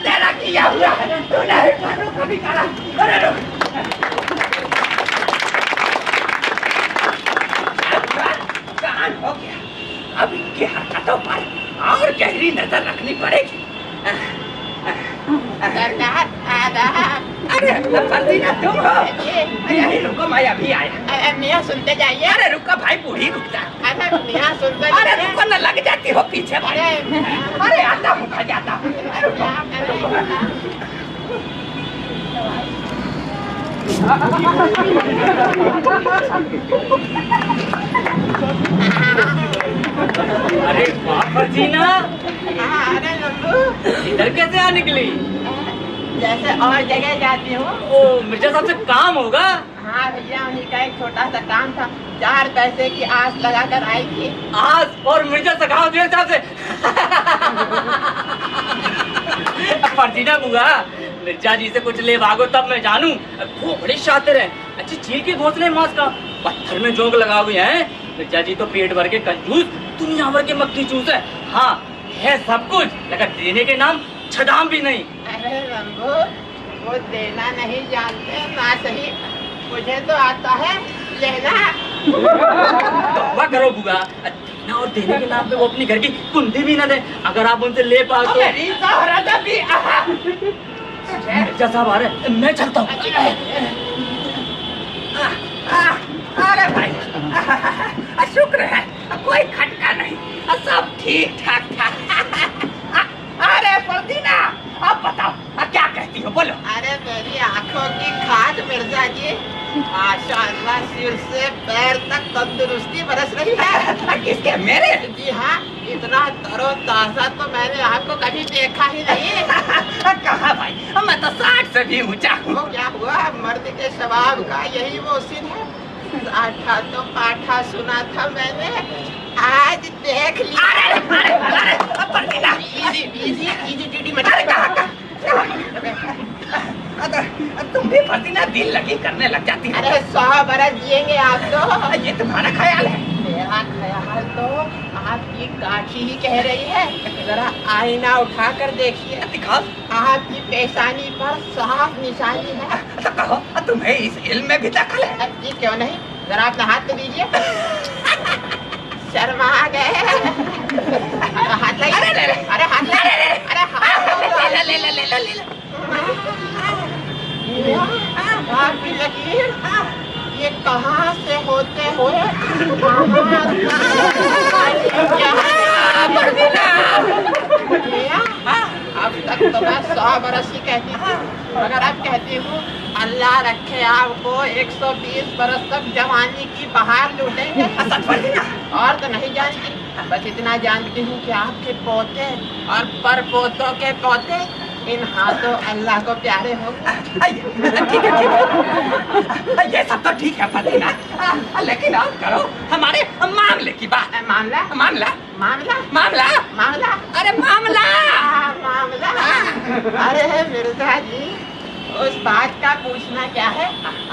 तेरा किया हुआ तूने कभी करा। अरे रुक, कान हो गया। अब इनकी हरकतों पर और गहरी नजर रखनी पड़ेगी। अरे फर्जीना तुम हो? यही रुको, मैं अभी आया। मियाँ सुनते जाइए। अरे रुको भाई, बूढ़ी रुक जा। मियाँ सुनते अरे रुको न, लग जाती हो पीछे भाई। अरे आता हूँ, आ जाता हूँ। अरे वाह फर्जीना, अरे लल्लू, इधर कैसे आ निकली? जैसे और जगह जाती हूँ। ओ मिर्जा साहब से काम होगा? हाँ भैया, उन्हीं का एक छोटा सा काम था, 4 पैसे की आस लगा कर आई थी। आज और मिर्जा सखाओ मेरे साहब से। फर्जीना बुआ, मिर्जा जी से कुछ ले भागो तब मैं जानू। वो बड़े शातिर हैं, अच्छी चील के घोंसले मांस का, पत्थर में जोंक लगा हुए हैं। मिर्जा जी तो पेट भर के कंजूस, दुनिया भर के मक्खी चूस है। हाँ है सब कुछ, लेकिन देने के नाम छदाम भी नहीं। अरे रंगो, वो देना नहीं जानते ना सही, मुझे तो आता है लेना। तौबा करो बुआ, देना और देने के नाम पे वो अपनी घर की कुंडी भी ना दे। अगर आप उनसे ले पाओ तो। मिर्जा साहब आ रहे, मैं चलता हूँ। अरे भाई, शुक्र है कोई खटका नहीं, सब ठीक ठाक था। अरे फर्जीना, अब बताओ क्या कहती हो, बोलो। अरे मेरी आंखों की खाद मिर्जा जी, माशाअल्लाह माशाल्लाह सिर से पैर तक तंदुरुस्ती बरस रही है। किसके? मेरे? जी हाँ, इतना तरोताजा तो मैंने आपको कभी देखा ही नहीं। कहा भाई, मैं तो 60 से भी ऊंचा हूँ। वो क्या हुआ, मर्द के स्वभाव का यही वो सिन है। आठा तो पाठा सुना था मैंने, आज देख लिया। इजी टीटी मचा। तुम भी फर्जीना दिल लगी करने लग जाती है। अरे 100 बरस जिएंगे आप तो। ये तुम्हारा ख्याल है? मेरा ख्याल तो आपकी काठी ही कह रही है। जरा आईना उठा कर देखिए, दिखाओ। आपकी पेशानी पर साफ निशानी है। तो कहो, तुम्हें इस इल्म में भी दखल है? जी क्यों नहीं, जरा अपना हाथ तो दीजिए। शर्मा गए। हाथ लाइए। अरे हाथ लाइए। अरे हाथ ले। आपकी लकीर ये कहाँ से होते हुए अब तक तो मैं 100 बरस ही कहती थी, मगर अब कहती हूँ अल्लाह रखे आपको 120 बरस तक जवानी की बहार लूटेंगे। और तो नहीं जानती, बस इतना जानती हूँ कि आपके पोते और पर पोतों के पोते इन हाथों अल्लाह को प्यारे हो। ठीक है। ये सब तो ठीक है फतीना, लेकिन आप करो हमारे मामले की बात। मामला मामला मामला मामला मामला अरे मामला मामला। अरे मिर्जा जी, उस बात का पूछना क्या है,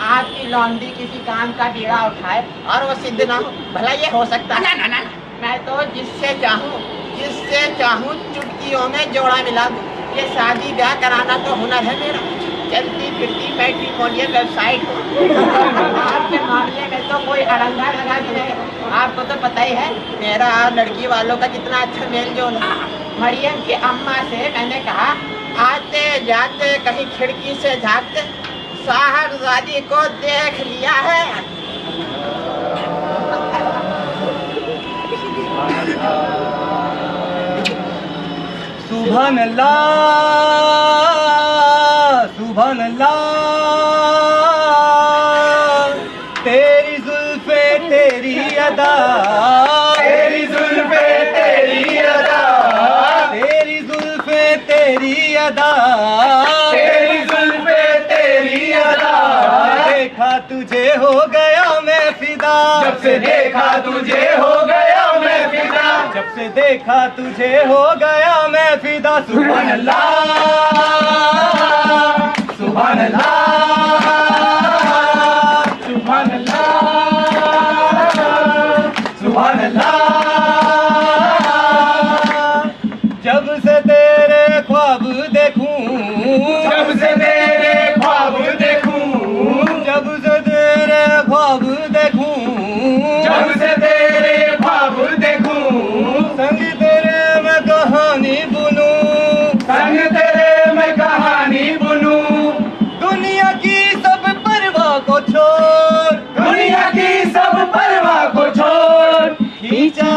आपकी लौंडी किसी काम का बीड़ा उठाए और वो सिद्ध ना हो, भला ये हो सकता है? ना। मैं तो जिससे चाहूँ चुटकियों में जोड़ा मिला दूँ। ये शादी ब्याह कराना तो हुनर है मेरा, चलती फिरती मैट्रिमोनियल वेबसाइट। आपके मामले में तो कोई अड़ंगा लगा भी नहीं। आपको तो पता ही है मेरा और लड़की वालों का कितना अच्छा मेल जोल है। मरियम की अम्मा से मैंने कहा, आते जाते कहीं खिड़की से झांकते साहबजादी को देख लिया है। सुभान अल्लाह, सुभान अल्लाह। तेरी जुल्फे तेरी अदा, तेरी जुल्फे तेरी अदा, तेरी जुल्फे तेरी अदा, तेरी जुल्फे तेरी अदा। देखा तुझे हो गया मैं फिदा, जब से देखा तुझे हो गया मैं फिदा, जब से देखा तुझे हो गया मैं फिदा। सुभान अल्लाह, सुभान अल्लाह, सुभान अल्लाह, सुभान अल्लाह। जब से तेरे ख्वाब देखूं, जब से तेरे ख्वाब देखूं, जब से तेरे ख्वाब देखूं, जब से तेरे ख्वाब देखूं, संग तेरे मैं कहानी बुनूं, संग तेरे मैं कहानी बुनूं। दुनिया की सब परवाह को छोड़, दुनिया की सब परवाह को छोड़, खींचा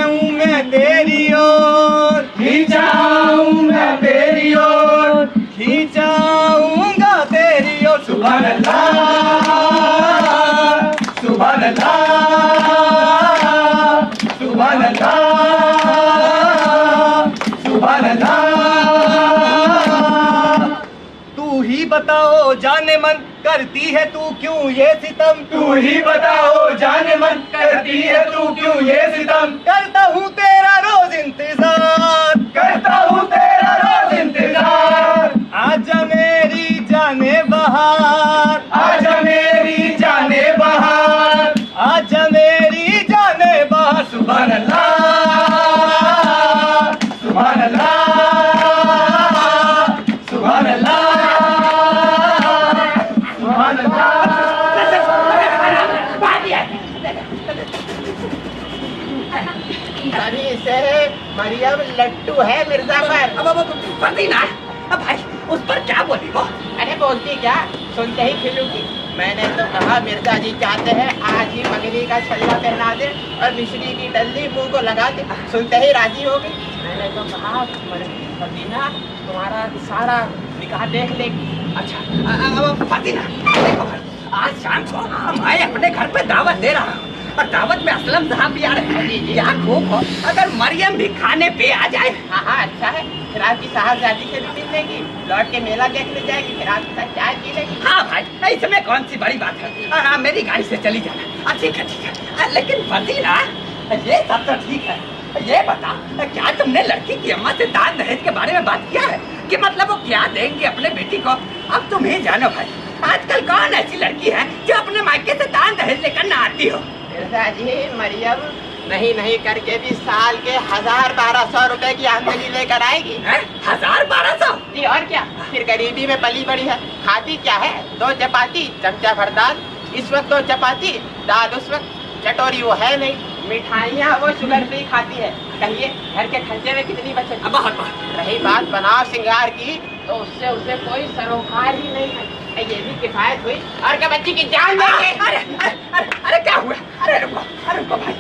हूँ मैं तेरी ओर, खींचा हूँ मैं तेरी ओर, खींचाऊंगा तेरी ओर। सुभान अल्लाह, सुभान अल्लाह, सुभान अल्लाह, सुभान अल्लाह। तू ही बताओ जाने मन करती है तू क्यों ये सितम, तू ही बताओ जाने मन करती है तू क्यों ये सितम। करता हूँ तेरा रोज इंतजार, करता हूँ तेरा रोज इंतजार। आजा मेरी जाने बहार, आजा मेरी जाने बहार, आजा मेरी जाने बहार। सुभान अल्लाह, सुभान अल्लाह, सुभान अल्लाह, सुभान अल्लाह। तभी से मरियम लट्टू है मिर्जा पर। अब फतीना, अब भाई उस पर क्या बोली वो? अरे बोलती क्या, सुनते ही खिलूगी। मैंने तो कहा मिर्जा जी चाहते हैं आज ही मगरी का छल्ला पहना दे और मिश्री की डल्ली मुंह को लगा दे, सुनते ही राजी हो गई। मैंने तो कहा फतीना तुम्हारा सारा निकाह देख लेगी। अच्छा फतीना देखो भाई, आज शाम को मैं अपने घर पे दावत दे रहा हूँ और दावत में असलम साहब भी आ रहे हैं। क्या खूब हो अगर मरियम भी खाने पे आ जाए। हाँ हाँ अच्छा है, फिर आपकी साहबजादी से भी मिल लेगी, लौट के मेला देखने जाएगी, फिर आपके साथ चाय पी लेगी। हाँ भाई इसमें कौन सी बड़ी बात है। हाँ मेरी गाड़ी से चली जाना। ठीक है लेकिन फजीला ये सब तो ठीक है, ये बता क्या तुमने लड़की की अम्मा से दान दहेज के बारे में बात किया है कि मतलब वो क्या देंगे अपने बेटी को? अब तुम ही जानो भाई, आजकल कौन ऐसी लड़की है जो अपने मायके से दान दहेज लेकर ना आती हो? मिर्जा जी मरियम नहीं करके भी साल के 1000-1200 रुपए की आमदनी लेकर आएगी। 1000-1200? जी और क्या, फिर गरीबी में पली बड़ी है। खाती क्या है, 2 चपाती चमचा भर दाल, इस वक्त 2 चपाती दाल उस वक्त, चटोरी वो है नहीं, मिठाइयाँ वो शुगर फ्री खाती है। कहिए घर के खर्चे में कितनी बचत? बहुत। रही बात बनाव श्रृंगार की तो उससे उसे कोई सरोकार ही नहीं है। ये भी किफायत हुई और क्या बच्ची की जान देंगे? अरे क्या हुआ? अरे रुको भाई।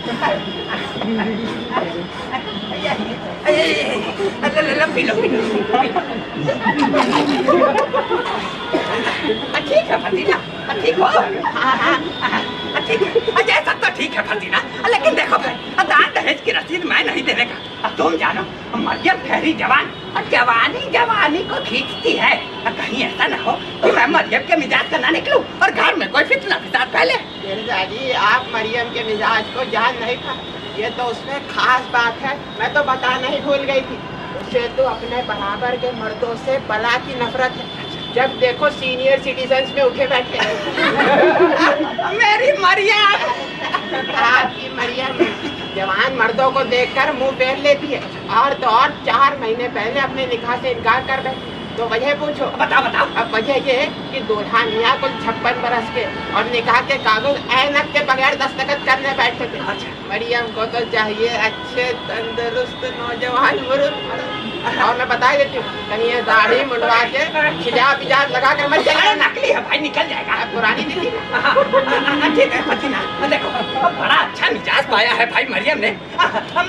ठीक है फजीला, ठीक हो? ठीक है जैसा तो ठीक है फजीला, लेकिन देखो भाई दान दहेज की रसीद मैं नहीं देने का। तुम जानो मरियम ठहरी जवान, जवानी को खींचती है। कहीं ऐसा न हो कि मैं मरियम के मिजाज का ना निकलूं और घर में कोई फितना फिसाद फैले। मिर्जा जी आप मरियम के मिजाज को जान नहीं था, ये तो उसमें खास बात है, मैं तो बताना ही भूल गई थी। उसे तो अपने बराबर के मर्दों से बला की नफरत है, जब देखो सीनियर सिटीजन्स में उठे बैठे। मेरी मरियम, आपकी मरियम जवान मर्दों को देखकर मुंह फेर लेती है और तो और 4 महीने पहले अपने निकाह से इनकार कर बैठी। तो वजह पूछो? बताओ। अब वजह ये है कि दूल्हा मियाँ कुल 56 बरस के और निकाह के कागज ऐनक के बगैर दस्तखत करने बैठे थे। मरियम को तो चाहिए अच्छे तंदुरुस्त नौजवान मुर्द। और मैं बता देती हूँ, कहीं ये दाढ़ी मुंडवा के हिजाब विजाब लगा कर मत चलिए। नकली है भाई, निकल जाएगा। पुरानी दीदी ठीक है फजीला, देखो बड़ा अच्छा मिजाज पाया है भाई मरियम ने।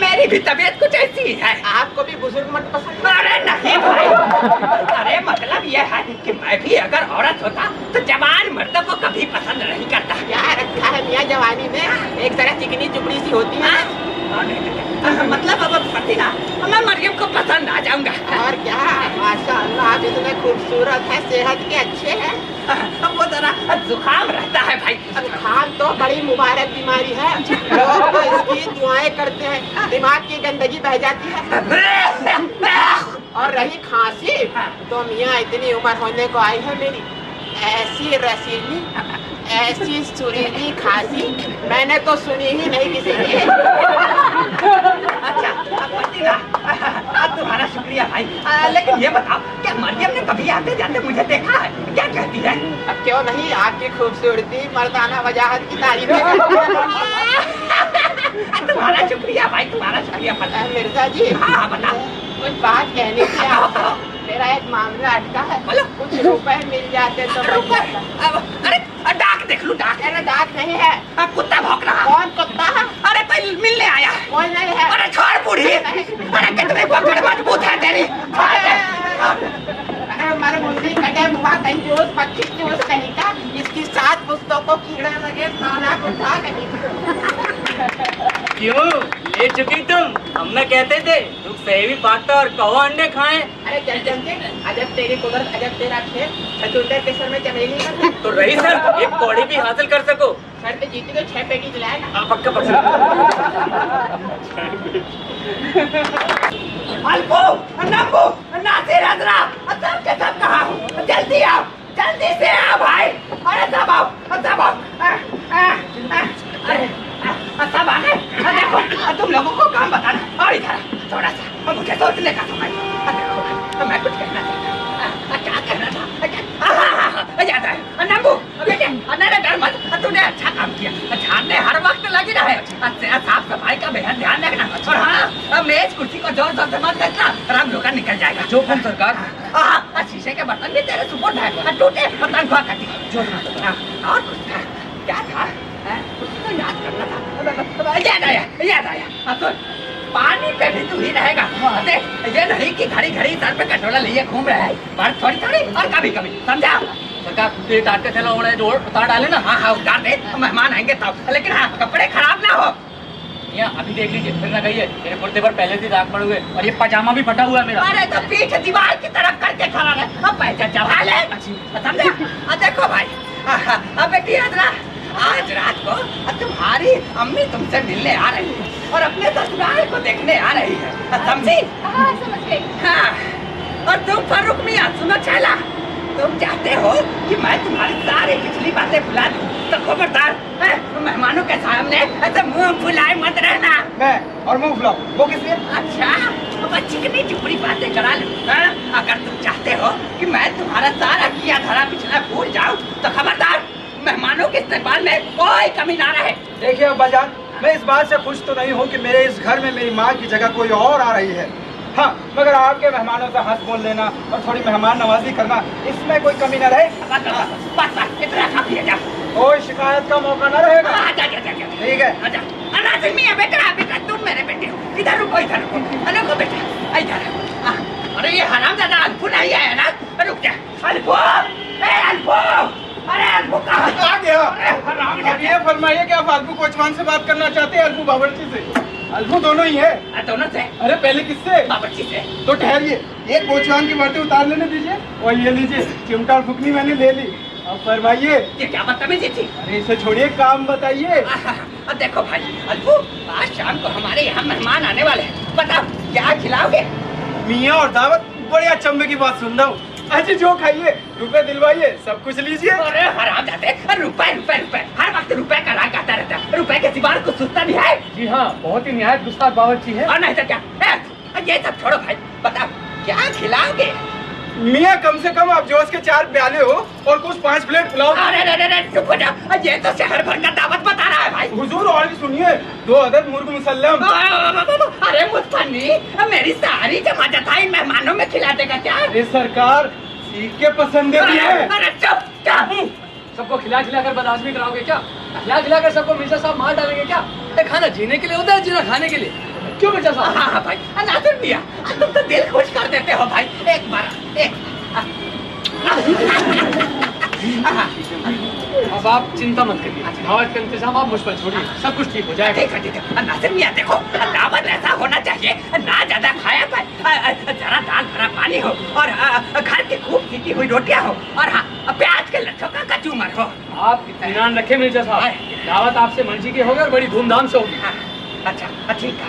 मेरी भी तबीयत कुछ ऐसी ही है। आपको भी बुजुर्ग मत पसंद? अरे नहीं भाई, अरे मतलब ये है कि मैं भी अगर औरत होता तो जवान मर्दों को कभी पसंद नहीं करता। क्या रखा है मियाँ जवानी में, एक तरह चिकनी चुपड़ी सी होती है। मतलब अब फजीला मैं मरियम को पसंद आ जाऊंगा। और क्या माशाअल्लाह आप इतने खूबसूरत हैं, सेहत के अच्छे हैं। वो जरा जुकाम रहता है भाई। जुकाम तो बड़ी मुबारक बीमारी है, लोग तो इसकी दुआएं करते हैं, दिमाग की गंदगी बह जाती है। और रही खांसी तो मियाँ इतनी उम्र होने को आई है मेरी, ऐसी रसीली ऐसी सुरीली खांसी मैंने तो सुनी ही नहीं किसी की। अच्छा तुम्हारा शुक्रिया भाई, लेकिन ये बताओ क्या मरियम ने कभी आते जाते मुझे देखा है? क्या कहती है? अब क्यों नहीं, आपकी खूबसूरती मर्दाना वजाहत की तारीफ तुम्हारा शुक्रिया भाई, तुम्हारा शुक्रिया। पता है मिर्जा जी, हाँ बताओ। कुछ बात कहनी थी आपको, मेरा एक मामला अटका है, कुछ रुपए मिल जाते तो। अरे डाक देख लूं, डाक। अरे डाक नहीं है, कुत्ता भौंक रहा। कौन कुत्ता? अरे कोई मिलने आया। कोई नहीं है। अरे छोड़ बूढ़ी, अरे कितनी पकड़ मजबूत है तेरी। अरे मर मुंडी कटे मुआ कंजूस पक्षी चूस कहीं का, इसकी 7 पुस्तकों को कीड़ा लगे साला कुत्ता कहीं। क्यों ले चुकी तुम? हम न कहते थे तुम सेवी पाता और कहो अंडे खाएं। अरे चल चलते, अजब तेरी कुदरत अजब तेरा खेल, छतुलते के सर में चमेली कर। तो रही सर एक कौड़ी भी हासिल कर सको। सर पे जीती तो 6 पेटी दिलाएगा। पक्का पक्का। अल्पो, नंबू, नासिर हजरा, सब के सब कहाँ हो? जल्दी आओ, जल्दी से आओ भाई। अरे सब आओ, सब आओ। अरे सब आ गए। देखो तुम लोगों को काम बताना और इधर थोड़ा सा मुझे सोचने का समय। देखो मैं कुछ कहना चाहता, क्या कहना था? याद है नंबू बेटे, अरे डर मत, तूने अच्छा काम किया। झाड़ने हर वक्त लगी रहे, साफ सफाई का बेहद ध्यान रखना। और हाँ मेज कुर्सी को जोर जोर से मत देखना, रंग धोकर निकल जाएगा। जो कौन सरकार? हाँ शीशे के बर्तन भी तेरे सुपुर्द है, टूटे बर्तन धोआ करती। जो और कुछ था क्या था? कुछ तो याद करना था, याद आया। तो पानी पे भी तू ही रहेगा। देख ये नहीं कि घड़ी घड़ी सर पे कटोरा लिए घूम रहा है, पर थोड़ी थोड़ी और कभी कभी, समझा? सरकार ये टाट का थैला ओढ़ा है जो उतार डाले ना। हाँ हाँ उतार दे, मेहमान आएंगे तब, लेकिन हाँ कपड़े खराब ना हो। यहाँ अभी देख लीजिए, फिर ना कहिए मेरे कुर्ते पर पहले से दाग पड़े हुए और ये पजामा भी फटा हुआ है मेरा। अरे तो पीठ दीवार की तरफ करके खड़ा रहे, अब पैसा चढ़ा ले, समझे? देखो भाई, अब बेटी आजरा, आज रात को तुम्हारी अम्मी तुमसे मिलने आ रही है और अपने ससुराल को देखने आ रही है, समझी? हाँ समझ गई। हाँ, और तुम फर्रुख मियां सुनो छैला, तुम चाहते हो कि मैं तुम्हारी सारी पिछली बातें भुला दूं, तो खबरदार मेहमानों के सामने ऐसे मुंह फुलाए मत रहना। मैं और मुंह फुलाऊं, वो किस लिए? अच्छा, अब चिकनी चुपड़ी बातें करा लूं, अगर तुम चाहते हो कि मैं तुम्हारा सारा किया धरा पिछला भूल जाऊं, तो खबरदार मेहमानों के इस्तेमाल में कोई कमी ना रहे। देखिए अब्बाजान, मैं इस बात से खुश तो नहीं हूँ कि मेरे इस घर में मेरी माँ की जगह कोई और आ रही है। हाँ, मगर आपके मेहमानों से हंस बोल लेना और थोड़ी मेहमान नवाजी करना, इसमें कोई कमी न रहे। बस इतना काफी है, जा। कोई शिकायत का मौका न रहेगा। जा। ठीक है। आजा, नाज़िम मियां बेटा तुम मेरे बेटे हो, इधर रुको रुको बेटा, इधर। अरे ये हरामजादा अल्फू नहीं आया ना, रुक जा। अल्फू, अरे अल्फू कहाँ आ गया। अरे हरामजादा। ये फरमाइए कि आप अल्फू कोचवान से बात करना चाहते हैं? अल्फू बावर्ची से? अल्फू दोनों ही है। दोनों से? अरे पहले किससे? बावर्ची से। तो ठहरिए, एक कोचवान की वर्दी उतार लेने दीजिए और ये लीजिए चिमटा और फुकनी मैंने ले ली। अब फरमाइए। ये क्या बदतमीजी थी? अरे इसे छोड़िए, काम बताइए। अब देखो भाई अल्फू, आज शाम को हमारे यहाँ मेहमान आने वाले हैं, बताओ क्या खिलाओगे? मियाँ और दावत, बढ़िया चंबे की बात सुन रहा हूँ। अच्छा जो खाइए, रुपए दिलवाइए, सब कुछ लीजिए। अरे हरामजादे, रुपए हर वक्त रुपए का राग आता रहता है, रुपए के सिवा कुछ सुनता नहीं है। जी हाँ, बहुत ही निहायत गुस्ताख बावर्ची है। और नहीं तो क्या? ये सब छोड़ो भाई, बताओ क्या खिलाओगे? मियाँ कम से कम आप जोश के 4 प्याले हो और कुछ 5 प्लेट पुलाव। अरे चुप हो जाओ, ये तो शहर भर का दावत बता रहा है भाई। हुजूर और भी सुनिए, 2 अदद मुर्ग मुसल्लम। अरे मुस्तफनी, मेरी सारी जमात था इन मेहमानों में खिला देगा क्या? अरे सरकार, सीख के पसंदे भी है। अरे चुप। सबको खिला कर बदआज़मी कराओगे क्या? खिला कर सबको मिर्जा साहब मार डालेंगे क्या? खाना जीने के लिए होता है, जीना खाने के लिए। क्यों मिर्जा साहब? हाँ भाई, नाज़िम मियां, तुम तो दिल खुश कर देते हो भाई। एक बार अब आप चिंता मत करिए, दावत का इंतजाम आप मुझ पर छोड़िए, सब कुछ ठीक हो जाएगा। ठीक है। नाज़िम मियां देखो, दावत ऐसा होना चाहिए, ना ज्यादा खाया पाए, जरा दाल भरा पानी हो और घर की खूब सीखी हुई रोटियां हो और हाँ प्याज के लच्छों का कचूमर हो। आप इत्मीनान रखें मिर्जा साहब, दावत आपसे मर्जी की होगी और बड़ी धूमधाम से होगी। अच्छा ठीक है।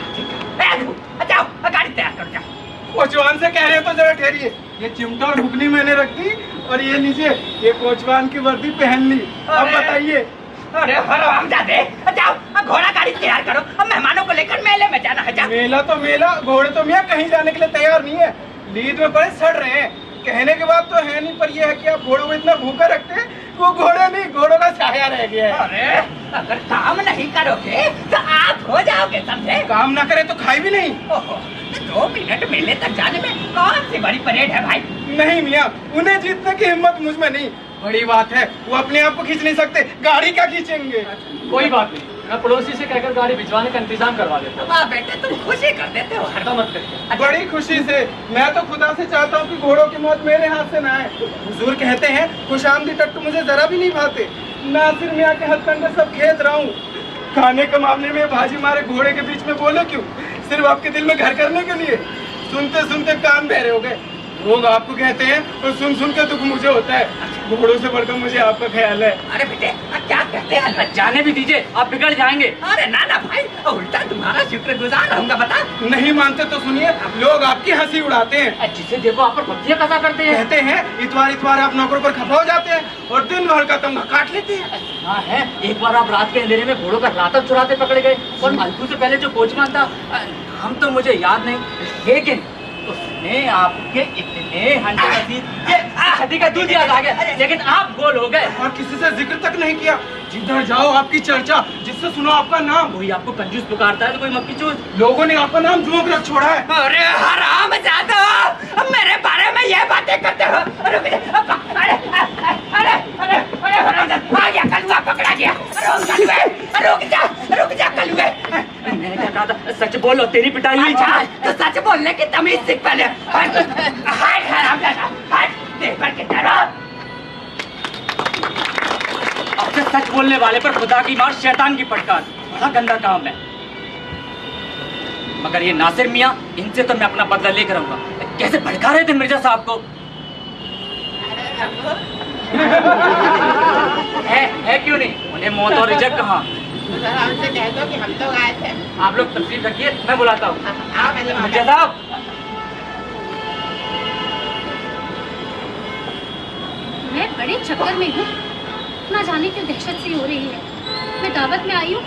जाओ गाड़ी तैयार कर जाओ। कोचवान से कह रहे हैं तो जरा ठहरिए, ये चिमटा और फुकनी मैंने रख दी और ये लीजिए, ये कोचवान की वर्दी पहन ली। अब बताइए। अरे हरामजादे, जाओ घोड़ा गाड़ी तैयार करो, अब मेहमानों को लेकर मेले में जाना है। जाओ। मेला तो मेला, घोड़े तो मियाँ कहीं जाने के लिए तैयार नहीं है, लीद में पड़े सड़ रहे हैं। कहने के बाद तो है नहीं, पर यह है कि आप घोड़ों को इतना भूखा रखते हैं, वो घोड़े नहीं, घोड़ों का साया रह गया है। अरे अगर काम नहीं करोगे तो आप हो जाओगे, समझे? काम ना करे तो खाई भी नहीं। ओहो, 2 मिनट मेले तक जाने में कौन सी बड़ी परेड है भाई? नहीं मियाँ, उन्हें जीतने की हिम्मत मुझ में नहीं। बड़ी बात है, वो अपने आप को खींच नहीं सकते, गाड़ी का खींचेंगे। कोई बात नहीं, मैं पड़ोसी से कहकर गाड़ी भिजवाने का इंतजाम करवा देता हूँ। वाह बेटे, तुम खुशी कर देते हो। हरदा मत करिए। बड़ी खुशी से। मैं तो खुदा से चाहता हूँ कि घोड़ों की मौत मेरे हाथ से ना आए। हुजूर कहते हैं खुशामदी टट्टू मुझे जरा भी नहीं भाते। नासिर मियाँ के हथकंडे सब खेत रहा हूँ। खाने के मामले में भाजी मारे घोड़े के बीच में बोले क्यों? सिर्फ आपके दिल में घर करने के लिए। सुनते सुनते कान बहरे हो गए। लोग आपको कहते हैं और सुन सुन के दुख मुझे होता है। घोड़ों से बढ़कर मुझे आपका ख्याल है। अरे बेटे क्या कहते हैं? जाने भी दीजिए, आप बिगड़ जाएंगे। अरे ना भाई, उल्टा तुम्हारा शुक्रगुजार रहूंगा। बता। नहीं मानते तो सुनिए, लोग आपकी हंसी उड़ाते हैं। जिसे देखो आप पर पत्तियां कसा करते हैं। कहते हैं इतवार आप नौकरों पर खफा हो जाते हैं और दिन भर का तमगा काट लेते हैं। हाँ है, एक बार आप रात के अंधेरे में घोड़ों का रातक चुराते पकड़े गए और अल्फू से पहले जो कोचमान था, हम तो मुझे याद नहीं, लेकिन उसने आपके इतने हंसी का दूध याद आ गया, लेकिन आप गोल हो गए और किसी से जिक्र तक नहीं किया। जिधर जाओ आपकी चर्चा, जिससे सुनो आपका नाम। कोई आपको कंजूस पुकारता है तो कोई मक्खी चूस। लोगों ने आपका नाम जोंक रख छोड़ा है। अरे हरामजादा, मेरे बारे में ये बातें करते हो? अरे हरामजादा, आ गया कलुआ, पकड़ा गया। रुक जा कलुए। मैंने क्या कहा था? सच बोलो, तेरी पिटाई हुई। अच्छा, तो सच बोलने की तमीज सीख पहले। हट हरामजादा, हट। देख कर के डरो। सच बोलने वाले पर खुदा की मार शैतान की फटकार, बड़ा गंदा काम है। मगर ये नासिर मियाँ, इनसे तो मैं अपना बदला लेकर आऊंगा। कैसे भड़का रहे थे मिर्जा साहब को। है क्यों नहीं, उन्हें मौत और रिजक कहाँ। जरा उनसे कह दो कि हम तो आए थे। आप लोग तशरीफ रखिए, मैं बुलाता हूँ। आओ मेरी माँ। मिर्जा साहब, मैं बड़े चक्कर में हूँ, ना जाने क्यों दहशत सी हो रही है। मैं दावत में आई हूँ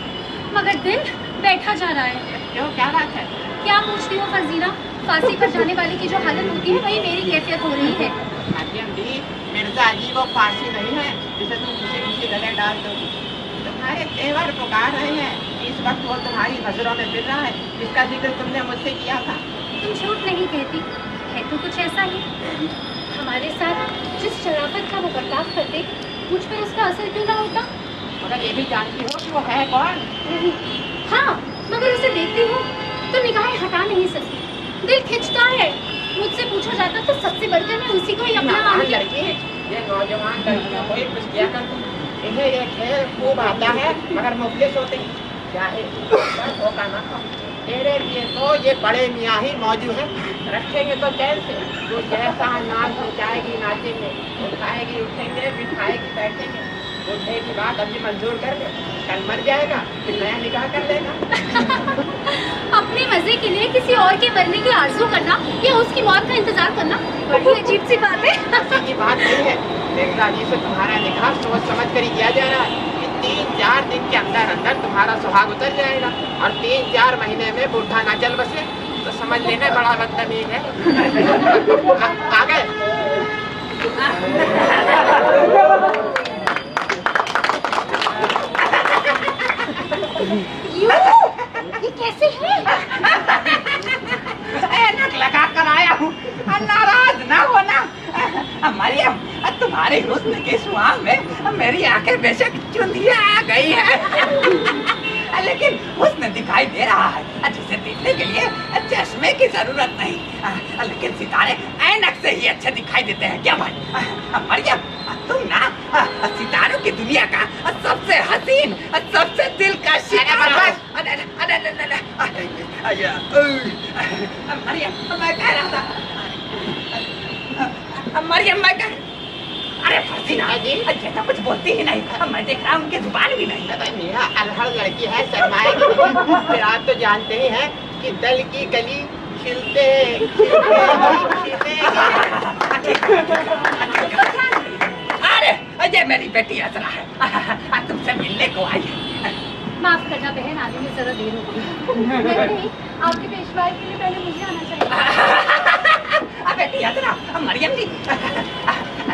मगर दिन बैठा जा रहा है। क्यों, क्या बात है? क्या पूछती हो फजीना, फांसी पर जाने वाले की जो हालत होती है वही मेरी कैफियत हो रही है। मरियम जी, मिर्जा जी वो फांसी नहीं है जिसे तुम किसी गले डाल दोगी। तुम्हारे तेवर पुकार रहे हैं, इस वक्त वो तुम्हारी नजरों में फिर रहा है जिसका जिक्र तुमने मुझसे किया था। तुम झूठ नहीं कहती, है तो कुछ ऐसा ही। हमारे साथ जिस शराफत का वो बर्ताव करते, मुझ पर उसका असर क्यों ना होता। मगर ये भी जानती हो कि वो है कौन? नहीं, हाँ, मगर उसे देखती हूँ तो निगाहें हटा नहीं सकती, दिल खिंचता है। मुझसे पूछा जाता तो सबसे बढ़कर मैं उसी को ही अपना मानती। लड़की, ये नौजवान लड़कियों को कुछ किया कर तुम। इन्हें ये खेल खूब आता है मगर मुफलिस होते हैं। चाहे होगा ना हो। तेरे लिए तो ये बड़े मियाँ ही मौजूद हैं, रखेंगे तो चैन से। तू जैसा नाच जाएगी नाचेंगे, उठाएगी उठेंगे, बिठाएगी बैठेंगे। बुढ़े की बात अभी मंजूर कर ले, कल मर जाएगा फिर नया निकाह कर लेगा। अपने मजे के लिए किसी और के मरने की आरज़ू करना या उसकी मौत का इंतजार करना बड़ी अजीब सी बात है। ऐसी की बात नहीं है। मिर्जा जी से तुम्हारा निकाह सोच समझ कर ही किया जा रहा है कि 3-4 दिन के अंदर अंदर तुम्हारा सुहाग उतर जाएगा और 3-4 महीने में बूढ़ा ना चल बसे तो समझ लेना बड़ा बदतमीज है। आ गए। ये कैसे है? ऐनक लगा कर आया हूँ, नाराज ना होना। मरियम, तुम्हारे हुस्न के सुआह में मेरी आंखें बेशक चुंदिया आ गई है, लेकिन हुस्न दिखाई दे रहा है जिसे देखने के लिए चश्मे की जरूरत नहीं। लेकिन सितारे ऐनक से ही अच्छे दिखाई देते हैं क्या भाई? मरियम, तुम ना सितारों की दुनिया का सबसे हसीन, सबसे दिलकश। मरियम, मैं कह रहा था, मरियम मैं कह, अरे फसीना जी, ये तो कुछ बोलती ही नहीं। मैं देख रहा हूँ उनकी जुबान भी नहीं। मेरा अलहड़ लड़की है, शर्माएगी। फिर आप तो जानते ही हैं कि दल की कली खिलते अरे ये मेरी बेटी असरा है, तुमसे मिलने को आई है। माफ करना बहन, आने में जरा देर हो गई। नहीं, आपकी पेशवाई के लिए पहले मुझे आना चाहिए। बेटी असरा, मरियम जी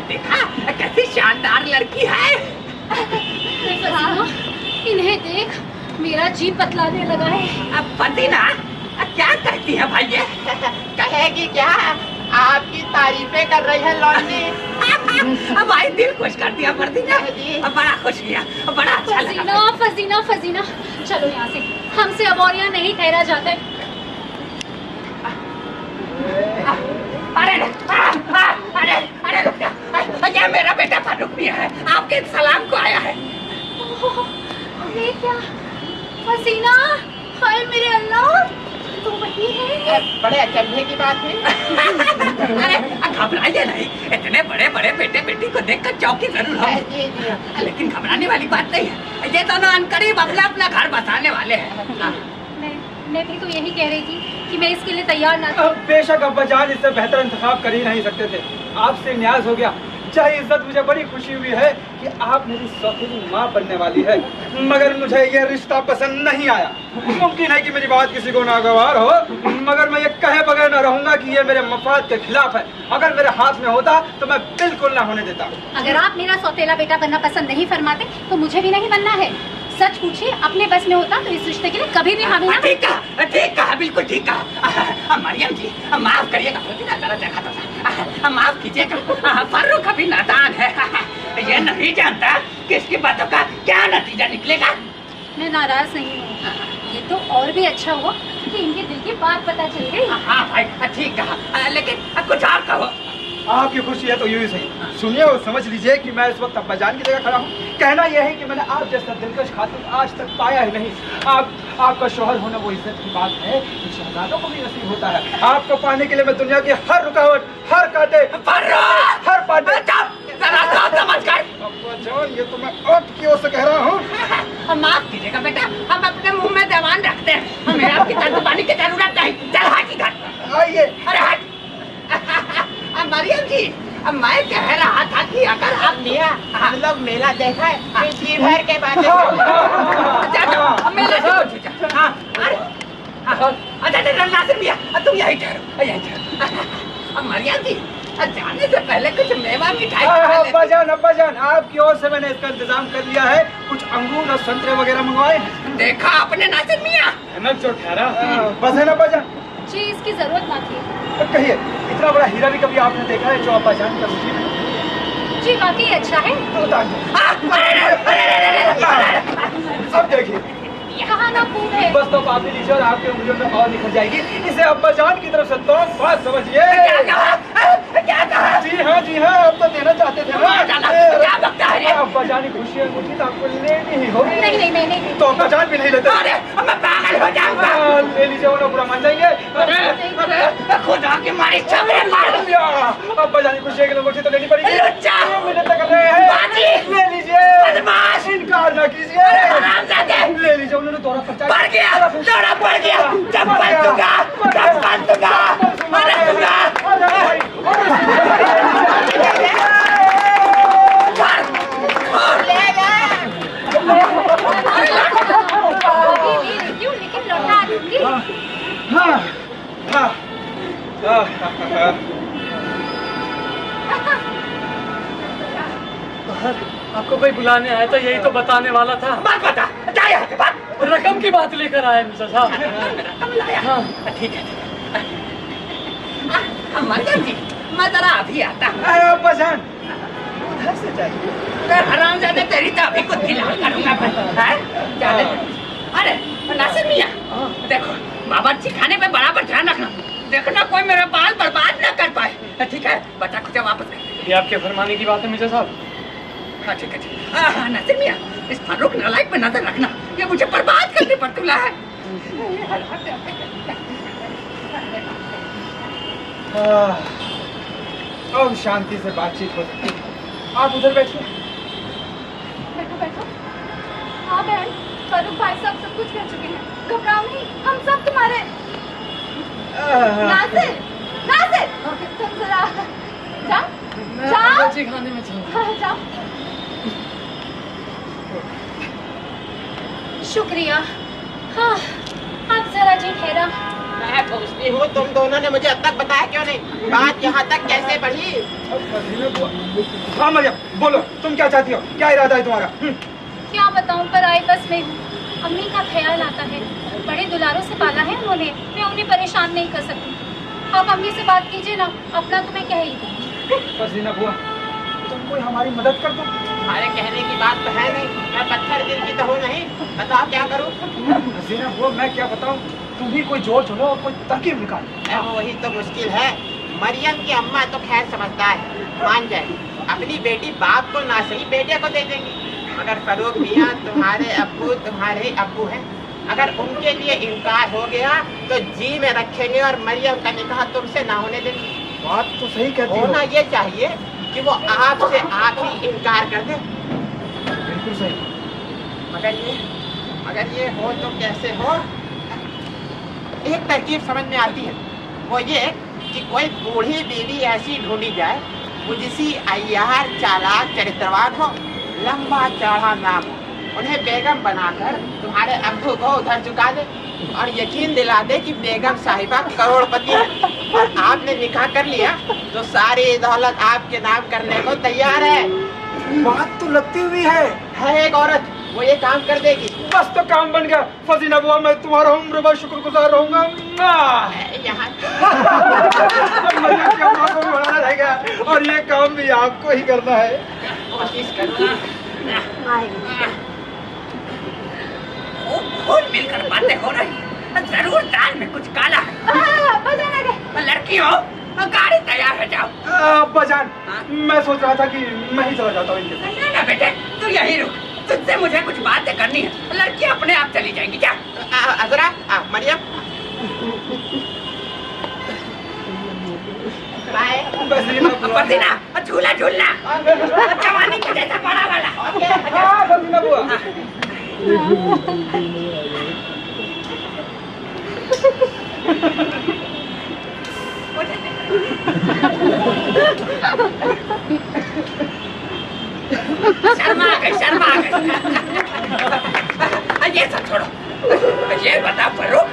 देखा कैसी शानदार लड़की है। फसीना, इन्हें देख मेरा जी पतलाने लगा है। फसीना क्या कहती है भाई ये? कहेगी क्या? आपकी तारीफें कर रही है लौंडी। अब आई दिल खुश कर दिया फसीना, बड़ा खुश किया, बड़ा अच्छा लगा। फसीना, फसीना, फसीना, चलो यहाँ से, हमसे अब और यहाँ नहीं ठहरा जाता है। अरे रुक जा, ये मेरा बेटा फारूक मियां है, आपके सलाम को आया है। ये क्या? फसीना, हाय मेरे अल्लाह, तो वही है। बड़े अचंभे की बात है। अरे घबराइए नहीं, इतने बड़े बड़े बेटे बेटी को देखकर चौकी जरूर हो, लेकिन घबराने वाली बात नहीं है। ये दोनों अनकरीब अपना अपना घर बसाने वाले हैं। मैं भी तो यही कह रही थी कि मैं इसके लिए तैयार ना था। बेशक अब्बाजान इससे बेहतर इंतखाब कर ही नहीं सकते थे। आपसे न्याज हो गया। चाहे इज्जत, मुझे बड़ी खुशी हुई है कि आप मेरी सौतेली माँ बनने वाली है, मगर मुझे ये रिश्ता पसंद नहीं आया। मुमकिन है कि मेरी बात किसी को नागवार हो, मगर मैं ये कहे बगैर न रहूंगा कि ये मेरे मफाद के खिलाफ है। अगर मेरे हाथ में होता तो मैं बिल्कुल ना होने देता। अगर आप मेरा सौतेला बेटा बनना पसंद नहीं फरमाते तो मुझे भी नहीं बनना है। सच पूछिए, अपने बस में होता तो इस रिश्ते के लिए कभी भी हामी ना। ठीक कहा, बिल्कुल ठीक कहा। मरियम जी माफ करिएगा, जरा देखा तो माफ कीजिएगा। फारूक अभी नादान है, ये नहीं जानता कि इसकी बातों का क्या नतीजा निकलेगा। मैं नाराज नहीं हूँ, ये तो और भी अच्छा हुआ कि इनके दिल की बात पता चल गई। हाँ भाई ठीक कहा, लेकिन कुछ और कहो। आपकी खुशी है तो यूं ही सही। सुनिए और समझ लीजिए कि मैं इस वक्त अब्बाजान की जगह खड़ा हूँ। कहना यह है कि मैंने आप जैसा दिलकश खातून आज तक पाया ही नहीं। आपका शोहर होना वो इज्जत की बात है कि शहजादों को भी नसीब होता है। आपको पाने के लिए मैं दुनिया की हर रुकावट, हर कांटे, हर पाटे। अब्बाजान, ये तो मैं आपकी ओर से कह रहा हूँ। माफ कीजिएगा बेटा, हम अपने मुंह में जबान रखते हैं, हमें आपकी तर्जुबानी की जरूरत नहीं। चल हट इधर। आइए। अरे हट। मरियम जी, मैं कह रहा था कि अगर आप मियाँ हम लोग मेला देखा है जी भर के बाद मेले से कुछ नासिर मियाँ तुम यही ठहरो, यही ठहरो। मरियम जी, जाने से पहले कुछ मेवा मिठाई। अब्बाजान, आपकी ओर से मैंने इसका इंतजाम कर लिया है। कुछ अंगूर और संतरे वगैरह मंगवाए। देखा आपने नासिर मियाँ, जो ठहरा बस है ना अब्बाजान? जी इसकी जरूरत ना थी। कहिए, इतना बड़ा हीरा भी कभी आपने देखा है जो अब्बाजान का नसीब है? जी वाकई अच्छा है। तो अब देखिए, कहाँ ना खूब है। बस तो काफी लीजिए और आपके उंगलियों में और निखर जाएगी। इसे अब्बाजान की तरफ से तो बात समझिए। जी हाँ, अब तो देना चाहते थे ना। अब्बाजान की खुशी है मुझे तो आपको लेनी ही होगी। नहीं। तो अब्बाजान भी नहीं लेते। पागल हो जाऊंगा। ले लीजिए, वो बुरा मान जाएंगे। खुदा की मारी चबरे मार। अब्बाजान की खुशी है कि मुझे तो लेनी पड़ेगी। लुच्चा। मिन्नत कर रहे हैं। ले लीजिए, बदमाश। इनकार ना कीजिए। हरामजादे। ले लीजिए, उन्होंने दौरा पड़ पड़ गया, दौरा पड़ गया। चप्पल दूंगा, चप्पल दूंगा, अरे दूंगा। लेकिन लौटा दूंगी। आपको कोई बुलाने आया था, यही तो बताने वाला था। बात बता, क्या यहाँ से बात? रकम की बात लेकर आए मिर्जा साहब। हाँ ठीक है। मरियम जी, मैं जरा अभी आता हूँ। अब्बाजान, उधर से जाइए। हरामजादे, तेरी तो अभी कुछ खिला करूँगा मैं। अरे नासिर मियाँ, देखो बावर्ची खाने पे बराबर ध्यान रखना। देखना कोई मेरा बाल बर्बाद न कर पाए। ठीक है, बच्चा कुछ वापस कर। ये आपके फरमाने की बात है मिर्जा साहब। हाँ ठीक है। नासिर मियाँ, इस फारूक नालायक पे नजर रखना, ये मुझे बर्बाद करने पर तुला है। अब शांति से बातचीत हो सकती है। आप उधर बैठिए। बैठो। हाँ बहन, फारूक भाई साहब सब कुछ कह चुके हैं, घबराओ नहीं, हम सब तुम्हारे। नासिर, तुम जरा जाओ। खाने में चलो। हाँ, जाओ। शुक्रिया। हाँ, अब जरा जी ठहरा। मैं पूछती हूँ, तुम दोनों ने मुझे अब तक बताया क्यों नहीं? बात यहाँ तक कैसे बढ़ी? हाँ मरियम, बोलो, तुम क्या चाहती हो? क्या इरादा है तुम्हारा? क्या बताऊं, पर आई बस में हूँ। अम्मी का ख्याल आता है, बड़े दुलारों से पाला है उन्होंने, मैं उन्हें परेशान नहीं कर सकती। आप अम्मी से बात कीजिए ना, अपना तो मैं कह ही दूँ। फजीना बुआ, तुम कोई हमारी मदद कर दो। तुम्हारे कहने की बात तो है नहीं, मैं पत्थर दिल की तो हूँ नहीं। बताओ क्या करूँ? फजीना बुआ, मैं क्या बताऊँ? तुम ही कोई जोर चलो और कोई तरकीब निकालो। वही तो मुश्किल है। मरियम की अम्मा तो खैर समझदार है, मान जाए। अपनी बेटी बाप को ना सही बेटे को दे देंगी, मगर फरूक मियाँ तुम्हारे अब्बू हैं। अगर उनके लिए इनकार हो गया तो जी में रखेंगे और मरियम का निकाह तुमसे ना होने देंगे। बात तो सही कहती हो। होना ये चाहिए कि वो आपसे आप ही इनकार कर दे। बिल्कुल सही। मगर ये हो तो कैसे हो? एक तरकीब समझ में आती है, वो ये कि कोई बूढ़ी बीवी ऐसी ढूंढी जाए मुझसी अय्यार चालाक चरित्रवान हो, लंबा चौड़ा नाम हो, उन्हें बेगम बनाकर तुम्हारे अब्बू को उधर चुका दे और यकीन दिला दे कि बेगम साहिबा करोड़पति है और आपने निकाह कर लिया तो सारी दौलत आपके नाम करने को तैयार है। बात तो लगती हुई है एक औरत, वो ये काम कर देगी। बस तो काम बन गया। फजीना बुआ, मैं तुम्हारा उम्र भर शुक्रगुजार रहूंगा। यहाँ मरियम की अम्मा को भी बनाना रह गया और ये काम भी आपको ही करना है। कोशिश करूँगा। खूब मिलकर बातें हो रही, जरूर दाल में कुछ काला है। लड़की हो गाड़ी तैयार है, जाओ। अब्बा जान, हाँ? मैं सोच रहा था कि मैं ही चला जाता हूँ इनके साथ। ना बेटे, तू यहीं रुक, तुझसे मुझे कुछ बातें करनी है। लड़की अपने आप चली जाएंगी, जा। अजरा, मरियम, बाय। बसीना, झूला झूलना, जवानी के जैसा बड़ा वाला। हाँ, बसीना बुआ। शर्मा गई। ये सब छोड़ो, ये बता फरूक,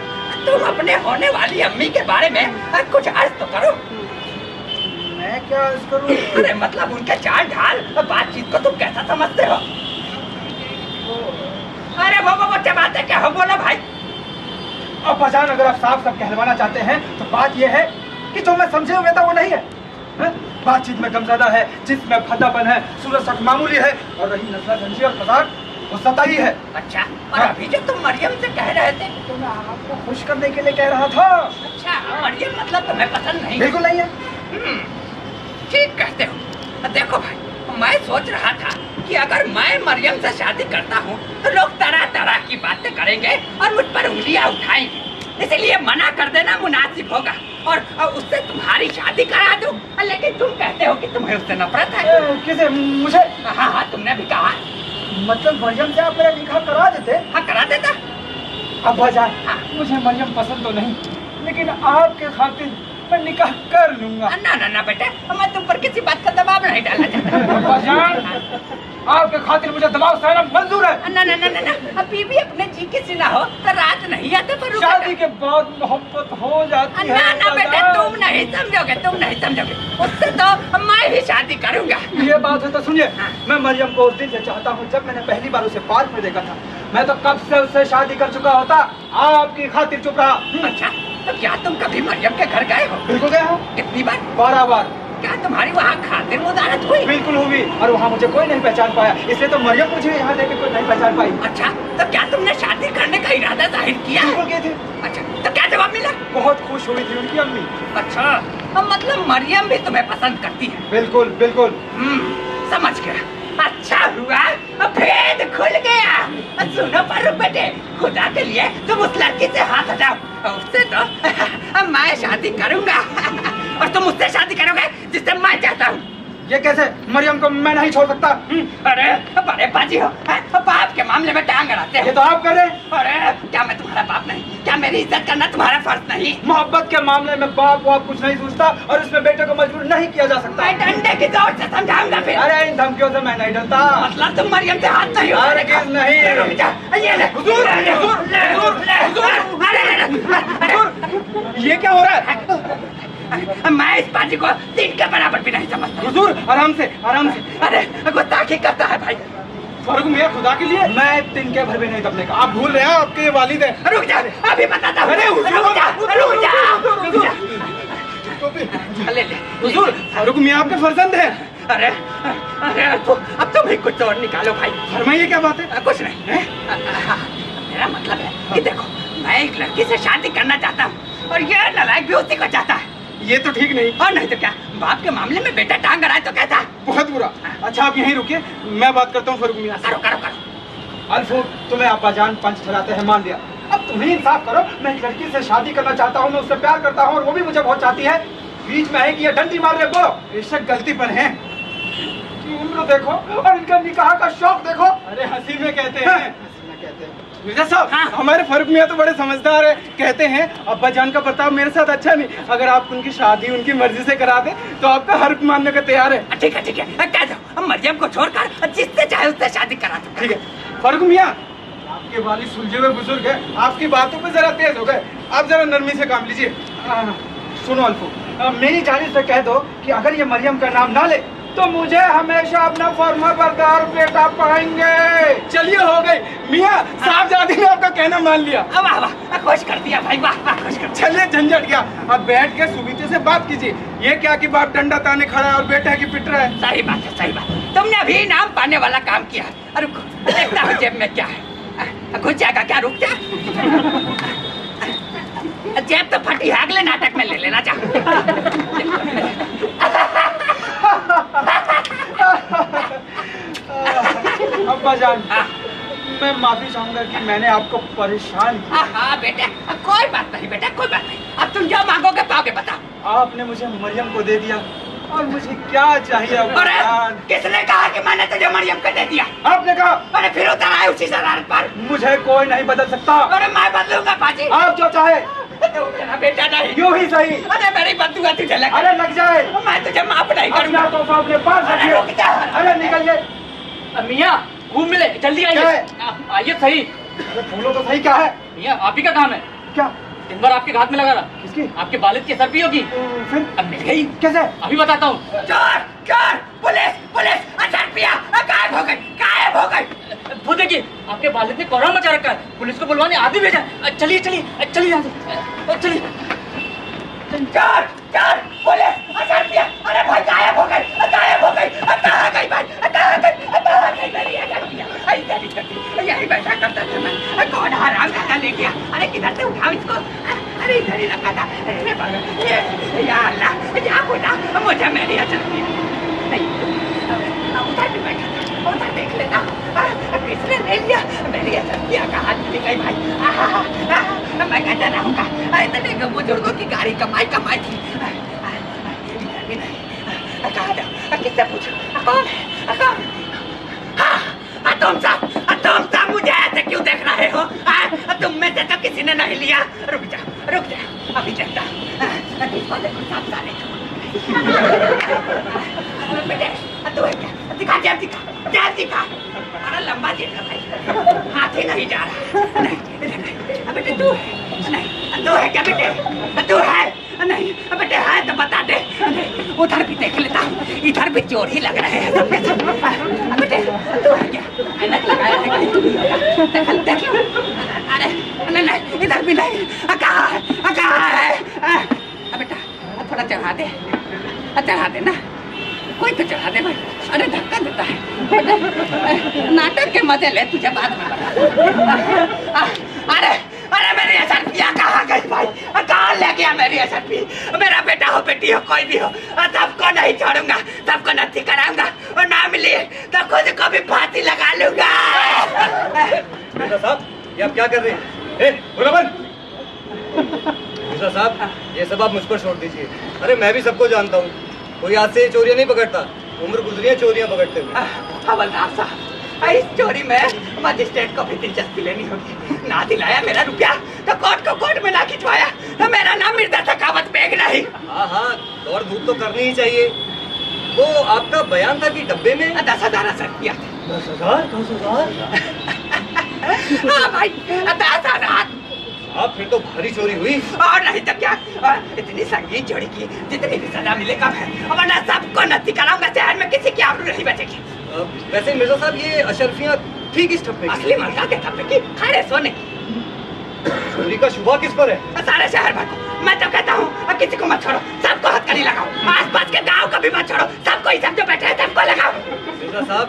तुम अपने होने वाली अम्मी के बारे में कुछ अर्ज तो करो। मैं क्या अर्ज करूँ? अरे मतलब उनके चाल ढाल बातचीत को तुम कैसा समझते हो? अरे वो क्या बात है, क्या हो, बोलो भाई। अब्बा जान, अगर आप साफ साफ कहलवाना चाहते हैं तो बात यह है कि जो मैं समझे हुए था वो नहीं है, है? बातचीत में गमज़दा है, जिसमें भद्दापन है, सूरत सख्त मामूली है, और रही नजरअंदाजी और मजाक, वो सताई है। अच्छा, और अभी जो तुम मरियम से कह रहे थे, तो मैं आपको खुश करने के लिए कह रहा था। अच्छा, मरियम मतलब तुम्हें पसंद नहीं? बिल्कुल नहीं है। ठीक कहते हो। देखो भाई, मैं सोच रहा था कि अगर मैं मरियम से शादी करता हूँ तो लोग तरह तरह की बातें करेंगे और मुझ पर उंगलियां उठाएंगे, इसलिए मना कर देना मुनासिब होगा और उससे तुम्हारी शादी करा दूं। लेकिन तुम कहते हो कि तुम्हें उससे नफरत है। किसे? मुझे? हाँ, तुमने भी कहा। मतलब मरियम से आप मेरा निकाह करा देते? हाँ, करा देता। अब्बा जान, मुझे मरियम पसंद तो नहीं, लेकिन आपके खातिर मैं निकाह कर लूंगा। ना बेटा, मैं तुम पर किसी बात का दबाव नहीं डालना चाहता। अब्बा जान, आपके खातिर मुझे दबाव सहना मंजूर है। ना, अभी भी अपने जी की सी ना हो तो रात नहीं आते पर शादी के बाद मोहब्बत हो जाती है। ना बेटा, तुम नहीं समझोगे। उससे तो मैं भी शादी करूंगा। ये बात है तो सुनिए, मैं मरियम को उस दिन से चाहता हूँ जब मैंने पहली बार उसे पार्क में देखा था। मैं तो कब से उससे शादी कर चुका होता, आपकी खातिर चुप रहा। अच्छा, तो क्या तुम कभी मरियम के घर गए हो? बिल्कुल गया हूँ। कितनी बार? 12 बार। क्या तुम्हारी वहाँ खातिर मुदारत हुई? बिल्कुल हुई, और वहाँ मुझे कोई नहीं पहचान पाया, इसलिए तो मरियम मुझे यहाँ देख के कोई नहीं पहचान पाई। अच्छा, तो क्या तुमने शादी करने का इरादा जाहिर किया? बिल्कुल की थी। अच्छा, तो क्या जवाब मिला? बहुत खुश हुई थी उनकी अम्मी। अच्छा, मतलब मरियम भी तुम्हें पसंद करती है? बिल्कुल बिल्कुल। समझ गया। अच्छा हुआ, भेद खुल गया। सुनो फरूक बेटे, खुदा के लिए तुम उस लड़की से हाथ हटाओ, उससे तो मैं शादी करूंगा और तुम उससे शादी करोगे जिससे मैं चाहता हूँ। ये कैसे? मरियम को मैं नहीं छोड़ सकता। अरे बड़े बाजी हो, बाप के मामले में टांग अड़ाते हो। ये तो आप कर रहे। अरे क्या मैं तुम्हारा बाप नहीं? क्या मेरी इज्जत करना तुम्हारा फर्ज नहीं? मोहब्बत के मामले में बाप वाप कुछ नहीं सोचता, और इसमें बेटे को मजबूर नहीं किया जा सकता। मैं डंडे की जोर से समझाऊंगा फिर। अरे इन धमकियों से मैं नहीं डरता। मतलब तुम मरियम से हाथ नहीं अरे किस नहीं। रुक जा, ये ले। हुजूर, ये क्या हो रहा है? मैं इस बाजी को 3 के बराबर भी नहीं समझता। हुजूर, आराम से आराम से। अरे गुस्ताखी करता है भाई। फरूक मियां, खुदा के लिए मैं 3 के भर भी नहीं दबने का। आप भूल रहे हैं, आपके वालिद हैं। रुक जा, अभी बताता हूँ। अरे हुजूर, रुक जा। ले ले। हुजूर, फारूक मियां आपके फर्जंद हैं। अरे अब तुम ही कुछ और निकालो भाई। फरमाइए, क्या बात है? कुछ नहीं है? मेरा मतलब है कि देखो, मैं एक लड़की से शादी करना चाहता हूँ और ये नालायक भी उसी को चाहता है। ये तो ठीक नहीं। और नहीं तो क्या, बाप के मामले में बेटा टांग अड़ाए तो कैसा? बहुत बुरा। अच्छा, आप यहीं रुकिए, मैं बात करता हूँ फरूक मियां से। करो। अल्फू, तुम्हें अब्बा जान पंच ठहराते हैं, मान लिया। अब तुम ही इंसाफ करो। मैं एक लड़की से शादी करना चाहता हूँ, मैं उससे प्यार करता हूँ और वो भी मुझे बहुत चाहती है। बीच में है कि ये डंडी मार रहे, बोलो बेशक गलती पर है। उम्र देखो और इनका निकाह का शौक देखो। अरे हंसी में कहते हैं। मिर्जा साहब, हमारे फरूक मियां तो बड़े समझदार है। कहते हैं अब्बा जान का बर्ताव मेरे साथ अच्छा नहीं, अगर आप उनकी शादी उनकी मर्जी से करा दे तो आपका हर मानने का तैयार है। ठीक है कह दो, हम मरियम को छोड़कर जिससे चाहे उससे शादी करा दो। ठीक है फरूक मियां, आपके वालिद सुलझे हुए बुजुर्ग है, आपकी बातों पे जरा तेज हो गए, आप जरा नरमी से काम लीजिए। सुनो अल्फू, मेरी जानिब से कह दो कि अगर ये मरियम का नाम ना ले तो मुझे हमेशा अपना फर्माबरदार बेटा पाएंगे। चलिए, हो गई मियां, साहबजादी ने आपका कहना मान लिया। वाह वाह, खुश कर दिया भाई, वाह खुश कर। चलिए, झंझट गया। अब बैठ के सुबीते से बात कीजिए। ये क्या कि बाप डंडा ताने खड़ा है और बेटा की पिट रहा है। सही बात है, सही बात। तुमने अभी इनाम पाने वाला काम किया है। अरे देखता हूँ जेब में क्या है। घुस जाएगा क्या? रुक जा। जेब तो फटी है, अगले नाटक में ले लेना चाह। अब्बा जान, मैं माफी चाहूंगा कि मैंने आपको परेशान किया। हाँ बेटा, कोई बात नहीं बेटा, कोई बात नहीं। अब तुम जो मांगोगे पाओगे, बताओ। आपने मुझे मरियम को दे दिया और मुझे क्या चाहिए अब्बा अरे जान? किसने कहा कि मैंने तुझे मरियम को दे दिया? आपने कहा। अरे फिर उतर आए उसी शरारत पर। मुझे कोई नहीं बदल सकता। अरे मैं बदलूंगा पाजी। आप जो चाहे। तो मेरा बेटा नहीं। यूं ही सही। अरे मेरी बदुआ तुझे लगे। अरे लग जाए। मैं तुझे माफ नहीं करूंगा। अपना तोहफा अपने पास अरे रुक रखिए। जा। अरे निकलिए। मियाँ खूब मिले, जल्दी क्या आइए। है? आइए सही। अरे बोलो तो सही, क्या है? मियाँ आप ही का काम है। क्या? दिन भर आपके हाथ में लगा रहा। किसकी? आपके वालिद की सर होगी। फिर अब मिल गई। कैसे? अभी बताता हूँ। चोर चोर, पुलिस पुलिस, अचार पिया गायब हो गई, गायब हो गई। वो देखिए आपके वालिद ने कोहराम मचा रखा है, पुलिस को बुलवाने आदमी भेजा। चलिए चलिए चलिए यहाँ से, चलिए। चोर चोर, पुलिस, अचार पिया। अरे भाई गायब हो गई, गायब हो गई। कहाँ गई भाई, कहाँ गई, कहाँ गई मेरी अचार पिया? इधर इधर यही बैठा करता था मैं। कौन हराम खाना ले गया? अरे किधर से उठाओ इसको? अरे इधर ही रखा था। अरे भगवान, ये या अल्लाह, या खुदा, मुझे मेरी अचार पिया नहीं। उधर भी बैठा था, उधर देख लेना। किसने ले लिया मेरी अचार पिया? का हाथ मिल गई भाई। मैं कहता रहूंगा, इतने बुजुर्गों की गाड़ी कमाई कमाई थी। इधर भी नहीं। कहाँ जाओ, किससे पूछो? कौन है, कौन? हाँ, तुम सब मुझे ऐसे क्यों देख रहे हो? तुम में से तो किसी ने नहीं लिया। रुक जा, अभी देखता हूँ। किसको देखो, सब सारे बेटे, तू है क्या? दिखा जेब, दिखा। अरे लंबा जेब है भाई, हाथ ही नहीं जा रहा। नहीं, इधर नहीं। बेटे तू है? नहीं, तू है क्या बेटे? तू है? नहीं बेटे, है तो बता दे। उधर भी देख लेता हूँ, इधर भी चोर ही लग रहे हैं सब के सब। बेटे तू है क्या? ऐनक लगाया है कहीं? देख लो। अरे नहीं, इधर भी नहीं। कहाँ है? बेटा थोड़ा चढ़ा दे ना, कोई तो चढ़ा दे भाई। अरे धक्का देता है। नाटक के मजे ले, तुझे बाद में बता। अरे मेरी अशरफिया कहाँ गई भाई? कहाँ ले गया मेरी अशरफी? मेरा बेटा हो बेटी हो कोई भी हो, सबको नहीं छोड़ूंगा, सबको नत्थी कराऊंगा। और ना मिली तो खुद को भी फांसी लगा लूंगा। मिर्जा साहब, ये आप क्या कर रहे हैं? बोला बंद। मिर्जा साहब, ये सब आप मुझ पर छोड़ दीजिए। अरे मैं भी सबको जानता हूँ, कोई आज से चोरियां नहीं पकड़ता, उम्र गुजरी है चोरियां पकड़ते हुए। हवलदार साहब, इस चोरी में मजिस्ट्रेट को भी दिलचस्पी लेनी होगी। ना दिलाया मेरा रुपया तो कोर्ट में ना खिंचवाया तो मेरा नाम मिर्जा सखावत बेग नहीं। हाँ, दौड़ धूप तो करनी ही चाहिए। वो आपका बयान था कि डब्बे में 10,000 असर किया। 10,000? 10,000? हाँ भाई, 10,000। आप फिर तो भारी चोरी हुई। और नहीं तो क्या, इतनी संगीन चोरी की जितनी भी सजा मिले कम है। वरना सबको नत्थी कराऊंगा, शहर में किसी की आबरू नहीं बचेगी। वैसे मिर्जा साहब, ये अशरफियाँ थी किस ठप्पे की? असली मर्दा के ठप्पे की, खड़े सोने की। चोरी का शुबा किस पर है? सारे शहर भर को। मैं तो कहता हूँ किसी को मत छोड़ो, सबको हथकड़ी लगाओ। आसपास के गांव को भी मत छोड़ो, सबको ही सब जो बैठे हैं सबको लगाओ। मिर्जा साहब,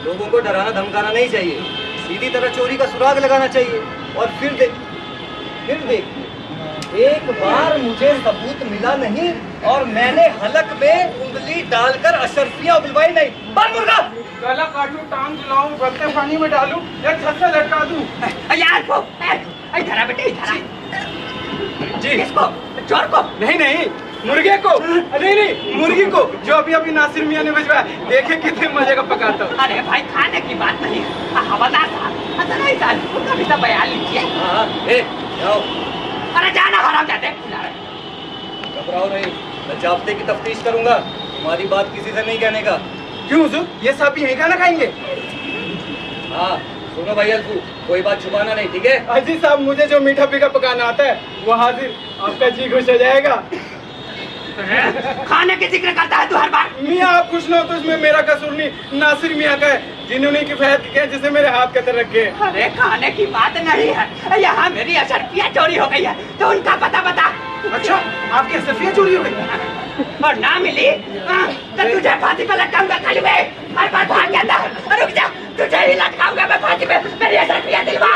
लोगों को डराना धमकाना नहीं चाहिए, सीधी तरह चोरी का सुराग लगाना चाहिए। और फिर देखिए, एक बार मुझे सबूत मिला नहीं और मैंने हलक में उंगली डालकर अशरफियाँ उगलवाई नहीं। बंद मुर्गा! गला काटूं, टांग जलाऊं, गलते पानी में डालूं या छत से लटका दूं? यार वो इधर आ बेटे, इधर आ। जी किसको? चोर को? नहीं, मुर्गे को। नहीं, मुर्गी को, जो अभी नासिर मियाँ ने भिजवाया। देखे कितने मजे का पकाता हूँ। अरे भाई, खाने की बात नहीं है। हवलदार साहब, अच्छा नहीं साल उनका भी तो बयान लीजिए। जाओ। अरे जाना हराम जाते। घबराओ नहीं, मैं जाब्ते की तफ्तीश करूंगा, तुम्हारी बात किसी से नहीं कहने का। क्यों हुजूर, ये सब भी यहीं खाना खाएंगे? हाँ सुनो भाई अल्फू, कोई बात छुपाना नहीं, ठीक है? अजी साहब, मुझे जो मीठा पीका पकाना आता है वो हाजिर, आपका जी खुश हो जाएगा। खाने के जिक्र करता है तू हर बार। मियाँ आप खुश ना हो तो इसमें मेरा कसूर नहीं, नासिर मियाँ का है, जिन्होंने किफायत किया जिसे मेरे हाथ कतर रखे। अरे खाने की बात नहीं है, यहाँ मेरी अशरफिया चोरी हो गई है तो उनका पता बता। अच्छा, आपकी अशरफिया चोरी हो गई और ना मिली तो तुझे फांसी पे लटकाऊंगा। खाली में हर बार भाग जाता है। रुक जा, तुझे ही लटकाऊंगा मैं फांसी पे। मेरी अशरफिया दिलवा।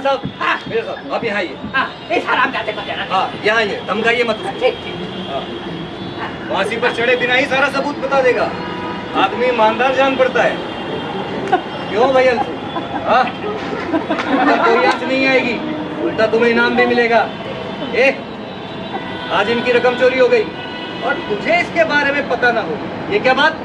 साहब, हाँ। मिर्जा साहब आप यहाँ आइए। हाँ, इस हरामजादे को देना। हाँ यहाँ आइए, धमकाइए मत उसे। ठीक ठीक। हाँ। फांसी पर चढ़े बिना ही सारा सबूत बता देगा। आदमी ईमानदार जान पड़ता है। क्यों भाई अंशु? हाँ? कोई आंच नहीं आएगी, उल्टा तुम्हें इनाम भी मिलेगा। आज इनकी रकम चोरी हो गई और तुझे इसके बारे में पता ना हो, ये क्या बात?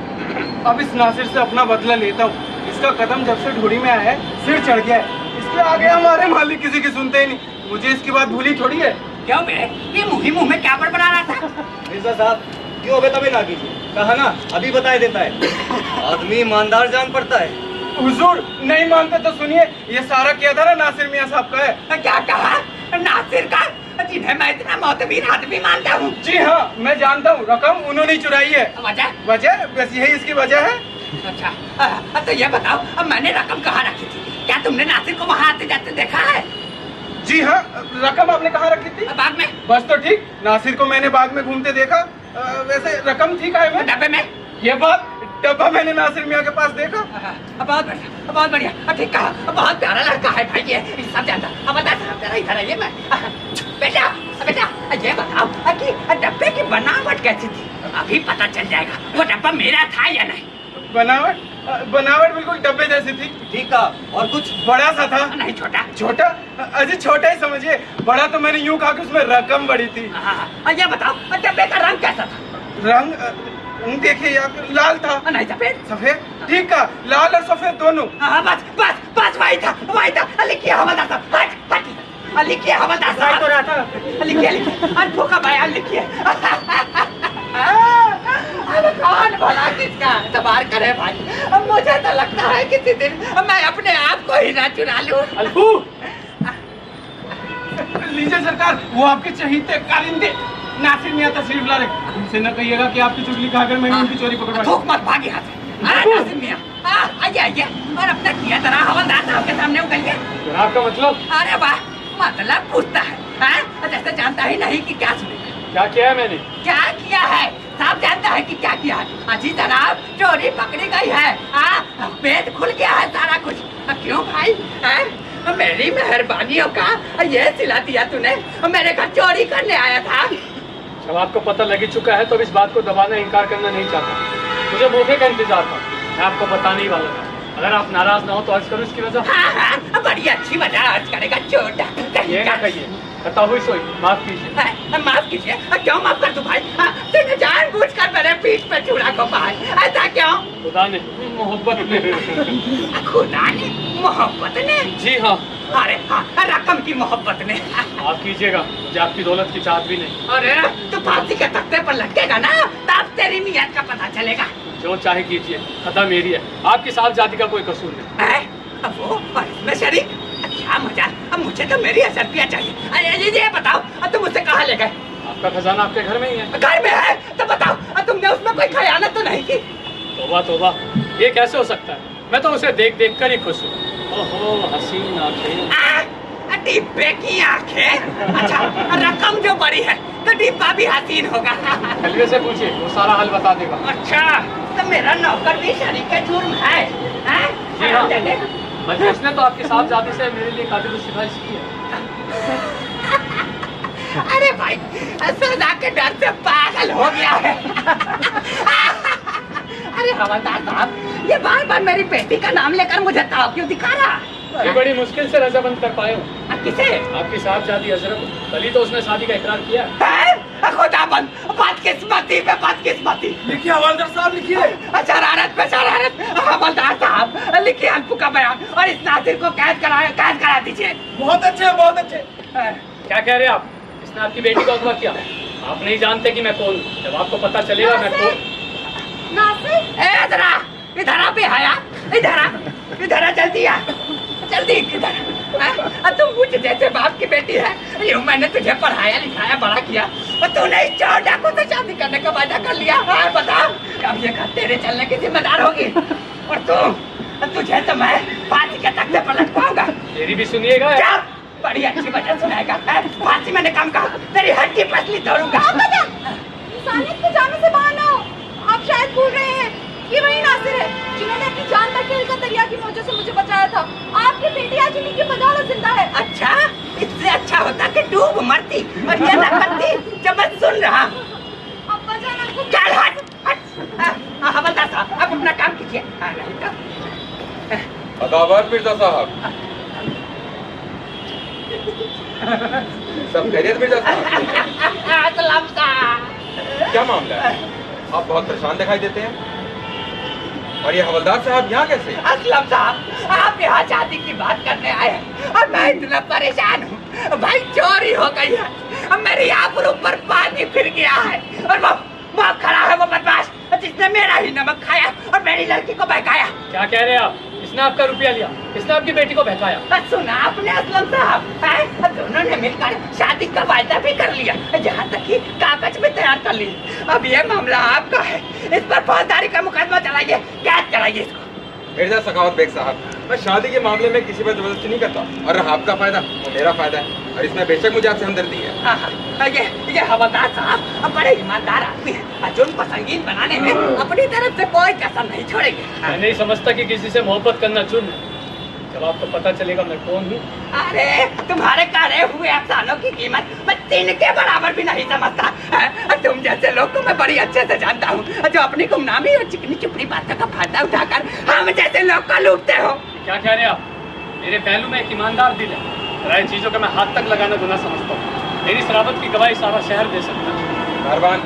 अब इस नासिर से अपना बदला लेता हूँ। इसका कदम जब से ढूंढी में आया है सिर चढ़ गया है। इसके आगे हमारे मालिक किसी की सुनते ही नहीं। मुझे इसकी बात भूली थोड़ी है। क्यों बे? ये मुंह में क्या बना रहा था? मिर्जा साहब क्यों अबे तबे ना कीजिए, कहा ना अभी बताए देता है। आदमी ईमानदार जान पड़ता है। हुजूर नहीं मानते तो सुनिए, ये सारा किया था ना नासिर मियाँ साहब का है। क्या कहा? नासिर का? जिन्हें मैं इतना मोतबीर आदमी मानता हूँ। जी हाँ मैं जानता हूँ, रकम उन्होंने ही चुराई है। वजह? वजह बस यही इसकी वजह है। अच्छा तो ये बताओ, अब मैंने रकम कहाँ रखी थी? क्या तुमने नासिर को वहाँ आते जाते देखा है? जी हाँ, रकम आपने कहाँ रखी थी? बाग में। बस तो ठीक, नासिर को मैंने बाग में घूमते देखा। वैसे रकम थी काहे में? डब्बे में। ये बात, डब्बा मैंने नासिर मियाँ के पास देखा। बहुत बढ़िया, बहुत बढ़िया। ठीक कहा, बहुत प्यारा लड़का है भाई ये, सब जानता। अब बता जरा इधर आइए। मैं बेटा बेटा ये बताओ कि डब्बे की बनावट कैसी थी? अभी पता चल जाएगा वो डब्बा मेरा था या नहीं। बनावट बिल्कुल डब्बे जैसी थी। ठीक कहा, और कुछ? बड़ा सा था। नहीं छोटा। छोटा? अजी छोटा ही समझिए, बड़ा तो मैंने यूं कहा कि उसमें रकम बड़ी थी। हाँ, ये बताओ डब्बे का रंग कैसा था? रंग देखिए यार, लाल था। नहीं सफेद। सफेद? ठीक है, लाल और सफेद दोनों। हाँ बस वही था। लिखिए हवलदार साहब, हट लिखिए हवलदार साहब। तो रहा था। लिखिए अनफो का बयान लिखिए। अरे कौन भला किसका एतबार करे भाई? अब मुझे तो लगता है किसी दिन मैं अपने आप को ही ना चुरा लूं। अल्फू लीजिए सरकार, वो आपके चहीते कारिंदे नासिर मियाँ तशरीफ ला रहे। उनसे न कहिएगा कि आपकी चुगली खाकर मैंने उनकी चोरी पकड़वाई। थूक मत भागी हाथ से। नासिर मियाँ आइए और अपना किया तरह हवलदार साहब के सामने उगलिए। जनाब का मतलब? अरे वाह, मतलब पूछता है जैसे जानता ही नहीं कि क्या सुनेगा। क्या किया है मैंने? क्या किया है? साहब जानता है कि क्या किया है। अजी जनाब चोरी पकड़ी गई है। पेट खुल गया है सारा कुछ। क्यों भाई? मेरी मेहरबानियों का ये सिला दिया तूने। मेरे घर चोरी करने आया था। जब आपको पता लग ही चुका है तो इस बात को दबाना इनकार करना नहीं चाहता। मुझे मौके का इंतजार था, मैं आपको बताने ही वाला था। अगर आप नाराज ना हो तो अर्ज करूं इसकी वजह। हाँ, बड़ी अच्छी वजह अर्ज करेगा छोटा। ये ना कहिए, बता हुई सोई, माफ कीजिए। माफ कीजिए? क्यों माफ कर दूं भाई? तूने जानबूझकर मेरे पीठ पे छुरा को पाया, ऐसा क्यों? खुदा ने, मोहब्बत ने। खुदा ने, मोहब्बत ने? जी हाँ। अरे हाँ, रकम की मोहब्बत ने। माफ कीजिएगा, मुझे आपकी दौलत की चाहत भी नहीं। अरे तू फांसी के तख्ते पर लगेगा ना, तब तेरी नीयत का पता चलेगा। जो चाहे कीजिए, खता मेरी है, आपकी साहबजादी का कोई कसूर नहीं। अब वो और इसमें शरीक? क्या मजा। अब मुझे तो मेरी असरफिया चाहिए। अरे ये बताओ तुम मुझसे कहाँ ले गए? आपका खजाना आपके घर में ही है। घर में है तो बताओ तुमने उसमें कोई खयानत तो नहीं की? तौबा तौबा, ये कैसे हो सकता है? मैं तो उसे देख देख कर ही खुश हूँ। ओहो हसीन आंखें। डिब्बे की आंखें? अच्छा रकम जो बड़ी है तो डिब्बा भी हसीन होगा। खलीफे से पूछिए, वो सारा हल बता देगा। अच्छा तो मेरा नौकर भी शरीक जुर्म है? जी हाँ, बल्कि उसने तो आपकी साहबजादी से मेरे लिए काबिल सिफारिश की है। अरे भाई सजा के डर से पागल हो गया है। अरे हवलदार साहब, ये बार बार मेरी बेटी का नाम लेकर मुझे ताव क्यों दिखा रहा है? ये बड़ी मुश्किल से रजामंद कर पाए हूँ। किसे? आपकी साहबजादी हजरत। कल ही तो उसने शादी का इकरार किया। खुदाबंद, बदकिस्मती पे बदकिस्मती। लिखिए हवलदार साहब, लिखिए। शरारत पे शरारत। हवलदार साहब लिखिए अनफू का बयान और इस नासिर को कैद करा दीजिए। बहुत अच्छे, बहुत अच्छे। क्या कह रहे हैं आप? इसने आपकी बेटी को अगवा किया। आप नहीं जानते कि मैं कौन हूँ। जब आपको पता चलेगा मैं कौन। इधर आ बेहया, इधर आ जल्दी आ, जल्दी इधर। तुम मुझ जैसे बाप की बेटी है। यूं मैंने तुझे पढ़ाया लिखाया बड़ा किया और तूने इस चोर डाकू से शादी करने का वादा कर लिया। हाँ बताओ, अब ये घर तेरे चलने की जिम्मेदार होगी और तुझे तो मैं फांसी के तख्ते पर लटकाऊंगा। तेरी भी सुनिएगा। बड़ी अच्छी वजह सुनाएगा। फांसी मैंने काम कहा, तेरी हड्डी पसली तोड़ूंगा। इंसानियत के जाने से बाहर ना हो। आप शायद भूल रहे हैं कि वही नासिर है जिन्होंने अपनी जान तक खेल कर दरिया की मौजों से मुझे बचाया था। आपकी बेटी आज उन्हीं की बदौलत जिंदा है। अच्छा, इससे अच्छा होता कि डूब मरती और ये ना करती जब मैं सुन रहा हूँ। अब्बा जान आपको चल हट, हट। हवलदार साहब, आप अपना काम कीजिए। नहीं तो अदावर मिर्जा साहब, सब खैरियत मिर्जा साहब? असलम साहब। क्या मामला है? आप बहुत परेशान दिखाई देते हैं। और ये हवलदार साहब यहाँ कैसे? असलम साहब, आप यहाँ शादी की बात करने आए हैं और मैं इतना परेशान हूँ। भाई चोरी हो गई है, अब मेरी आबरू पर पानी फिर गया है और वो खड़ा है वो बदमाश जिसने मेरा ही नमक खाया और मेरी लड़की को बहकाया। क्या कह रहे हैं आप? किसने आपका रुपया लिया? किसने आपकी बेटी को बहकाया? सुना आपने असलम साहब, दोनों ने मिलकर शादी का वायदा भी कर लिया, जहाँ तक कि कागज भी तैयार कर लिए। अब ये मामला आपका है, इस पर फौजदारी का मुकदमा चलाइए, कैद कराइए इसको। मिर्जा सखावत बेग साहब, मैं शादी के मामले में किसी पर जबरदस्ती नहीं करता और रहा आपका फायदा वो मेरा फायदा है और इसमें बेशक मुझे आपसे हमदर्दी है। ये हवलदार साहब बड़े ईमानदार आदमी है, जुर्म को संगीन बनाने में अपनी तरफ से कोई कसर नहीं छोड़ेंगे। मैं नहीं समझता कि किसी से मोहब्बत करना जुर्म है। जब आपको पता चलेगा मैं कौन हूँ। अरे तुम्हारे करे हुए एहसानों की कीमत मैं 3 के बराबर भी नहीं समझता। तुम जैसे लोग को मैं बड़ी अच्छे से जानता हूँ, जो अपनी गुमनामी और चिकनी चुपड़ी बातों का फायदा उठाकर हम जैसे लोग को लूटते हो। क्या कह रहे हैं आप? मेरे पहलू में एक ईमानदार दिल है, पराई चीजों का मैं हाथ तक लगाना गुनाह समझता हूँ। मेरी शराबत की गवाही सारा शहर दे सकता है। मेहरबान,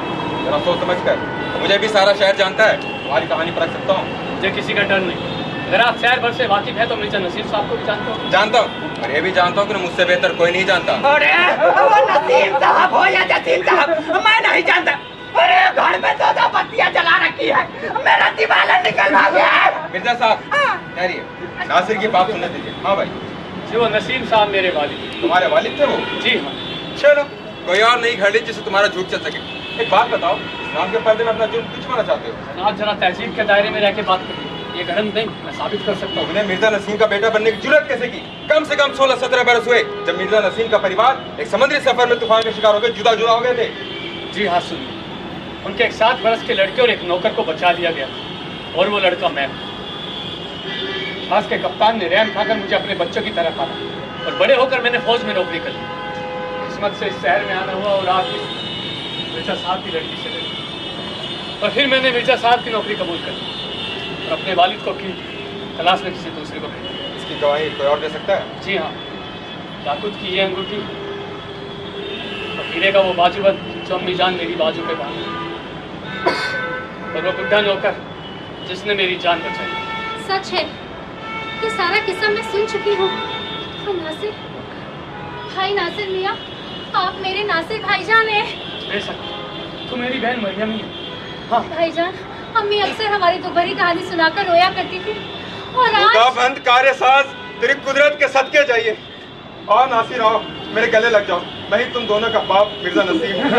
जरा सोच समझ कर, मुझे भी सारा शहर जानता है, तुम्हारी कहानी परख सकता हूँ। मुझे किसी का डर नहीं। अगर आप शहर भर से वाकिफ है तो मिर्जा नसीम साहब को भी जानते हो। जानता हूँ और ये भी जानता हूँ कि मुझसे बेहतर कोई नहीं जानता। अरे वो नसीम साहब हो या जसीम साहब, मैं नहीं जानता। अरे घर में तो बत्तियां जला रखी है, मेरा दिवाला निकलवा गया है। मिर्जा साहब ठहरिए, नासिर की बात सुनने दीजिए। हाँ भाई जी, वो नसीम साहब मेरे वालिद। तुम्हारे वालिद थे वो? जी हाँ। चलो कोई और नहीं घड़ी जिससे तुम्हारा झूठ चल सके। एक बात बताओ, इस्लाम के पर्दे में अपना जुर्म क्यों छुपाना चाहते हो? आप जरा तहजीब के दायरे में रह के बात करिए। ये गलत नहीं, मैं साबित कर सकता हूँ। तुमने मिर्जा नसीम का बेटा बनने की जुर्रत कैसे की? कम से कम 16-17 बरस हुए जब मिर्जा नसीम का परिवार एक समुद्री सफर में तूफान का शिकार हो गए, जुदा जुदा हो गए थे। जी हाँ, सुनिए। उनके एक 7 बरस के लड़के और एक नौकर को बचा लिया गया और वो लड़का मैं। खास के कप्तान ने रहम खाकर मुझे अपने बच्चों की तरह पाला और बड़े होकर मैंने फौज में नौकरी कर ली। किस्मत से इस शहर में आना हुआ और आप मिर्जा साहब की लड़की से लड़ी और फिर मैंने मिर्जा साहब की नौकरी कबूल कर ली और अपने वालिद को की तलाश में किसी दूसरे को भेजा। इसकी गवाही कोई और दे सकता है? जी हाँ, याकूत की ये अंगूठी और हीरे का वो बाजूबंद जो अम्मी जान मेरी बाजू पे बांधी और वो बुढ़ा नौकर जिसने मेरी जान बचाई। सच है, ये सारा किस्सा मैं सुन चुकी हूँ। हाँ, नासिर भाई, नासिर मियाँ, आप मेरे नासिर भाईजान हैं। बेशक, तू मेरी बहन मरियम ही है। हाँ भाईजान, अम्मी अक्सर हमारी दोपहरी कहानी सुनाकर रोया करती थी और आज बंद कार्य साज तेरी कुदरत के सदके चाहिए। आओ नासिर आओ, मेरे गले लग जाओ। मैं ही तुम दोनों का बाप मिर्जा नसीम हूँ।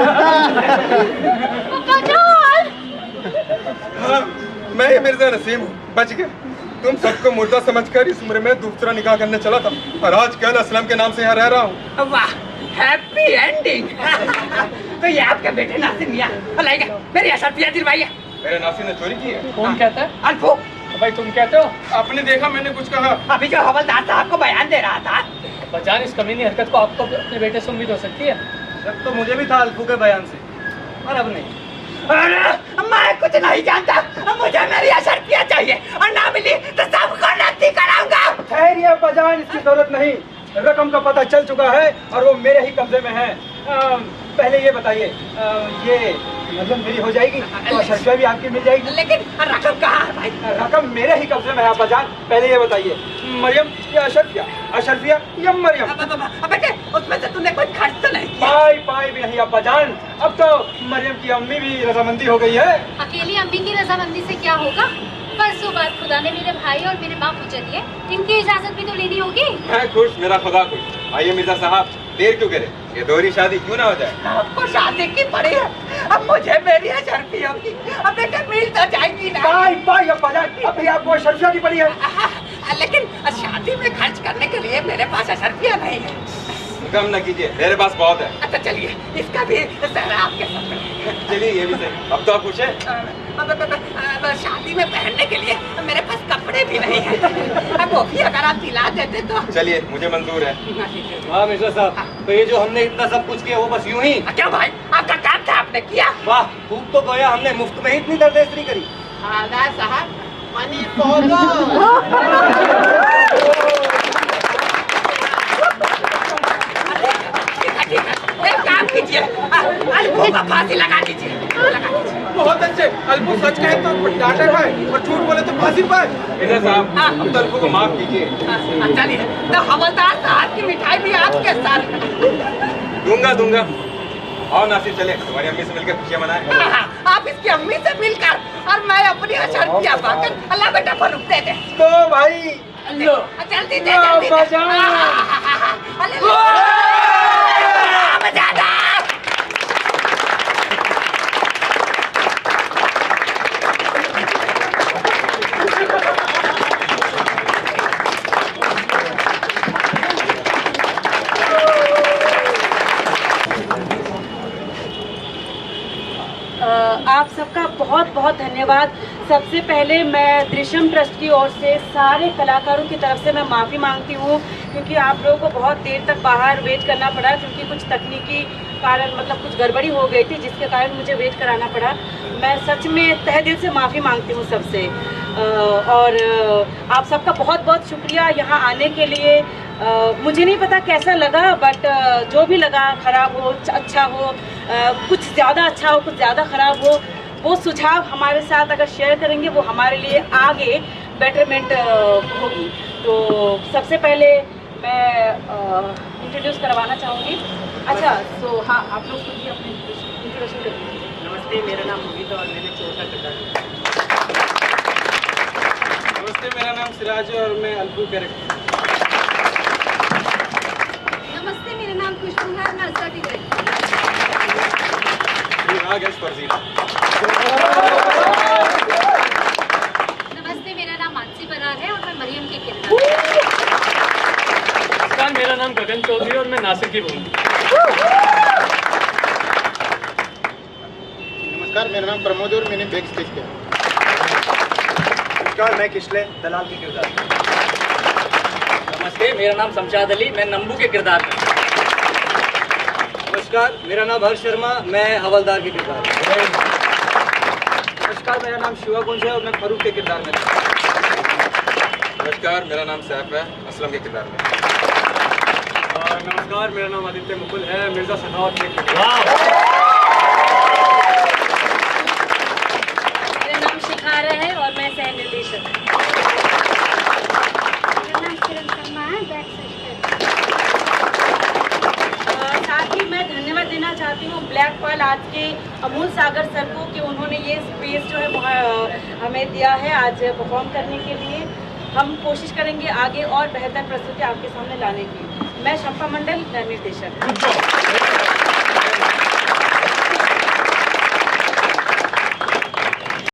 हाँ, मैं ही मिर्जा नसीम हूँ, बच गया। तुम सबको मुर्दा समझकर इस उम्र में दूसरा निकाह करने चला था और आज कल असलम के नाम से यहाँ रह रहा हूँ। वाह, हैप्पी एंडिंग। तो ये आपके बेटे नासिर मियाँ लाएगा मेरी अशरफिया दिलवाइए। मेरे नासिर ने चोरी की है। कौन कहता है? अल्फू। भाई तुम कहते हो? आपने देखा मैंने कुछ कहा? अभी जो हवलदार साहब को बयान दे रहा था। बजान इस कमीनी हरकत को आपको अपने बेटे से उम्मीद हो सकती है? जब तो मुझे भी था अल्फू के बयान से, और अब नहीं। अरे मैं कुछ नहीं जानता, मुझे मेरी अशरफिया चाहिए और ना मिली तो सबको नत्थी कराऊंगा। ठहरिए बजान, इसकी जरूरत नहीं। रकम का पता चल चुका है और वो मेरे ही कब्जे में है। पहले ये बताइए, ये मतलब मेरी हो जाएगी तो अशरफिया भी आपकी मिल जाएगी। लेकिन रकम कहाँ है भाई? रकम मेरे ही कब्जे में है अब्बाजान। पहले ये बताइए, मरियम या अशरफिया, अशरफिया या मरियम? बेटे, उसमें से तूने कोई खर्च तो नहीं किया? पाई भी नहीं अब्बाजान। अब तो मरियम की अम्मी भी रजामंदी हो गई है। अकेली अम्मी की रजामंदी से क्या होगा? परसों बाद खुदा ने मेरे भाई और मेरे बाप पूछे दिए, इनकी इजाजत भी तो लेनी होगी। मैं खुश, मेरा खुदा खुश। आइए मिर्जा साहब, देर क्यों करे? ये दोहरी शादी क्यों ना हो जाए? आपको शादी की पड़ी है, अब मुझे मेरी अशरफिया होगी। अब बेटे मिल तो जाएगी ना। पाई अब्बाजान, अभी आपको अशरफिया की पड़ी है। लेकिन शादी में खर्च करने के लिए मेरे पास अशरफिया नहीं है। कम न कीजिए, मेरे पास बहुत है। अच्छा चलिए, इसका भी सहरा आपके साथ में। चलिए ये भी सही। अब तो आप खुश हैं? शादी में पहनने के लिए मेरे पास कपड़े भी नहीं है। अब वो भी अगर आप दिला देते तो। चलिए, मुझे मंजूर है। वाह मिर्जा साहब, तो ये जो हमने इतना सब कुछ किया वो बस यूं ही? क्या भाई, आपका काम था, आपने किया। वाह, खूब तो गोया, हमने मुफ्त में ही इतनी दरदेशरी करी। आला साहब, मनी बोलो। एक काम कीजिए, अलगू का फांसी लगा दीजिए। बहुत अच्छे। अल्पू सच कहे तो डांटा खाए और झूठ बोले तो फांसी पाए। मिर्जा साहब, अब तो अल्पू को माफ कीजिए। चलिए, तो हवलदार साहब की मिठाई भी आपके साथ। दूंगा। आओ नासिर, चले तुम्हारी अम्मी से मिलकर खुशियाँ मनाएं। आप इसकी अम्मी से मिलकर और मैं अपनी शर्तियाँ पाकर। अल्लाह बेटा फलूक दे दे। तो भाई जल्दी दे, जल्दी दे। मजा दे। आप सबका बहुत बहुत धन्यवाद। सबसे पहले मैं दृश्यम ट्रस्ट की ओर से सारे कलाकारों की तरफ से मैं माफ़ी मांगती हूँ, क्योंकि आप लोगों को बहुत देर तक बाहर वेट करना पड़ा, क्योंकि कुछ तकनीकी कारण मतलब कुछ गड़बड़ी हो गई थी, जिसके कारण मुझे वेट कराना पड़ा। मैं सच में तहे दिल से माफ़ी मांगती हूँ सबसे। और आप सबका बहुत बहुत शुक्रिया यहाँ आने के लिए। मुझे नहीं पता कैसा लगा, बट जो भी लगा, ख़राब हो अच्छा हो, कुछ ज़्यादा अच्छा हो कुछ ज़्यादा ख़राब हो, वो सुझाव हमारे साथ अगर शेयर करेंगे वो हमारे लिए आगे बेटरमेंट होगी। तो सबसे पहले मैं इंट्रोड्यूस करवाना चाहूँगी। अच्छा, तो हाँ, आप लोग खुद ही अपने इंट्रोडक्शन कर दीजिए। नमस्ते, मेरा नाम मोहित और मैंने चोर का किरदार किया। नमस्ते, मेरा नाम सिराज है और मैं अल्पू कैरेक्टर। नमस्ते, मेरा नाम खुशबू है, मैं अज़रा की बेटी। नमस्ते, मेरा नाम मानसी बरार है और मैं मरियम के किरदार। नमस्कार, मेरा नाम गगन चौधरी और मैं नासिर की बहू। नमस्कार, मेरा नाम प्रमोद और मैंने बैक स्टेज किया। नमस्कार, मैं किशले दलाल के किरदार। नमस्ते, मेरा नाम शमशाद अली, मैं नंबू के किरदार में। नमस्कार, मेरा नाम हर्ष शर्मा, मैं हवलदार के किरदार में। नमस्कार, मेरा नाम शिवा गुंज है और मैं फरूक के किरदार में। नमस्कार, मेरा नाम सैफ है, असलम के किरदार में। नमस्कार, मेरा नाम आदित्य मुकुल है, मिर्जा सखावत के मेरा नाम शिखारा है और मैं सह निर्देशक। मेरा नाम किरण शर्मा है, बैक सिस्टर। साथ ही मैं धन्यवाद देना चाहती हूँ ब्लैक पर्ल आज के अमूल सागर सर को, कि उन्होंने ये स्पेस जो है हमें दिया है आज परफॉर्म करने के लिए। हम कोशिश करेंगे आगे और बेहतर प्रस्तुति आपके सामने लाने की। मैं शंपा मंडल, निर्देशक।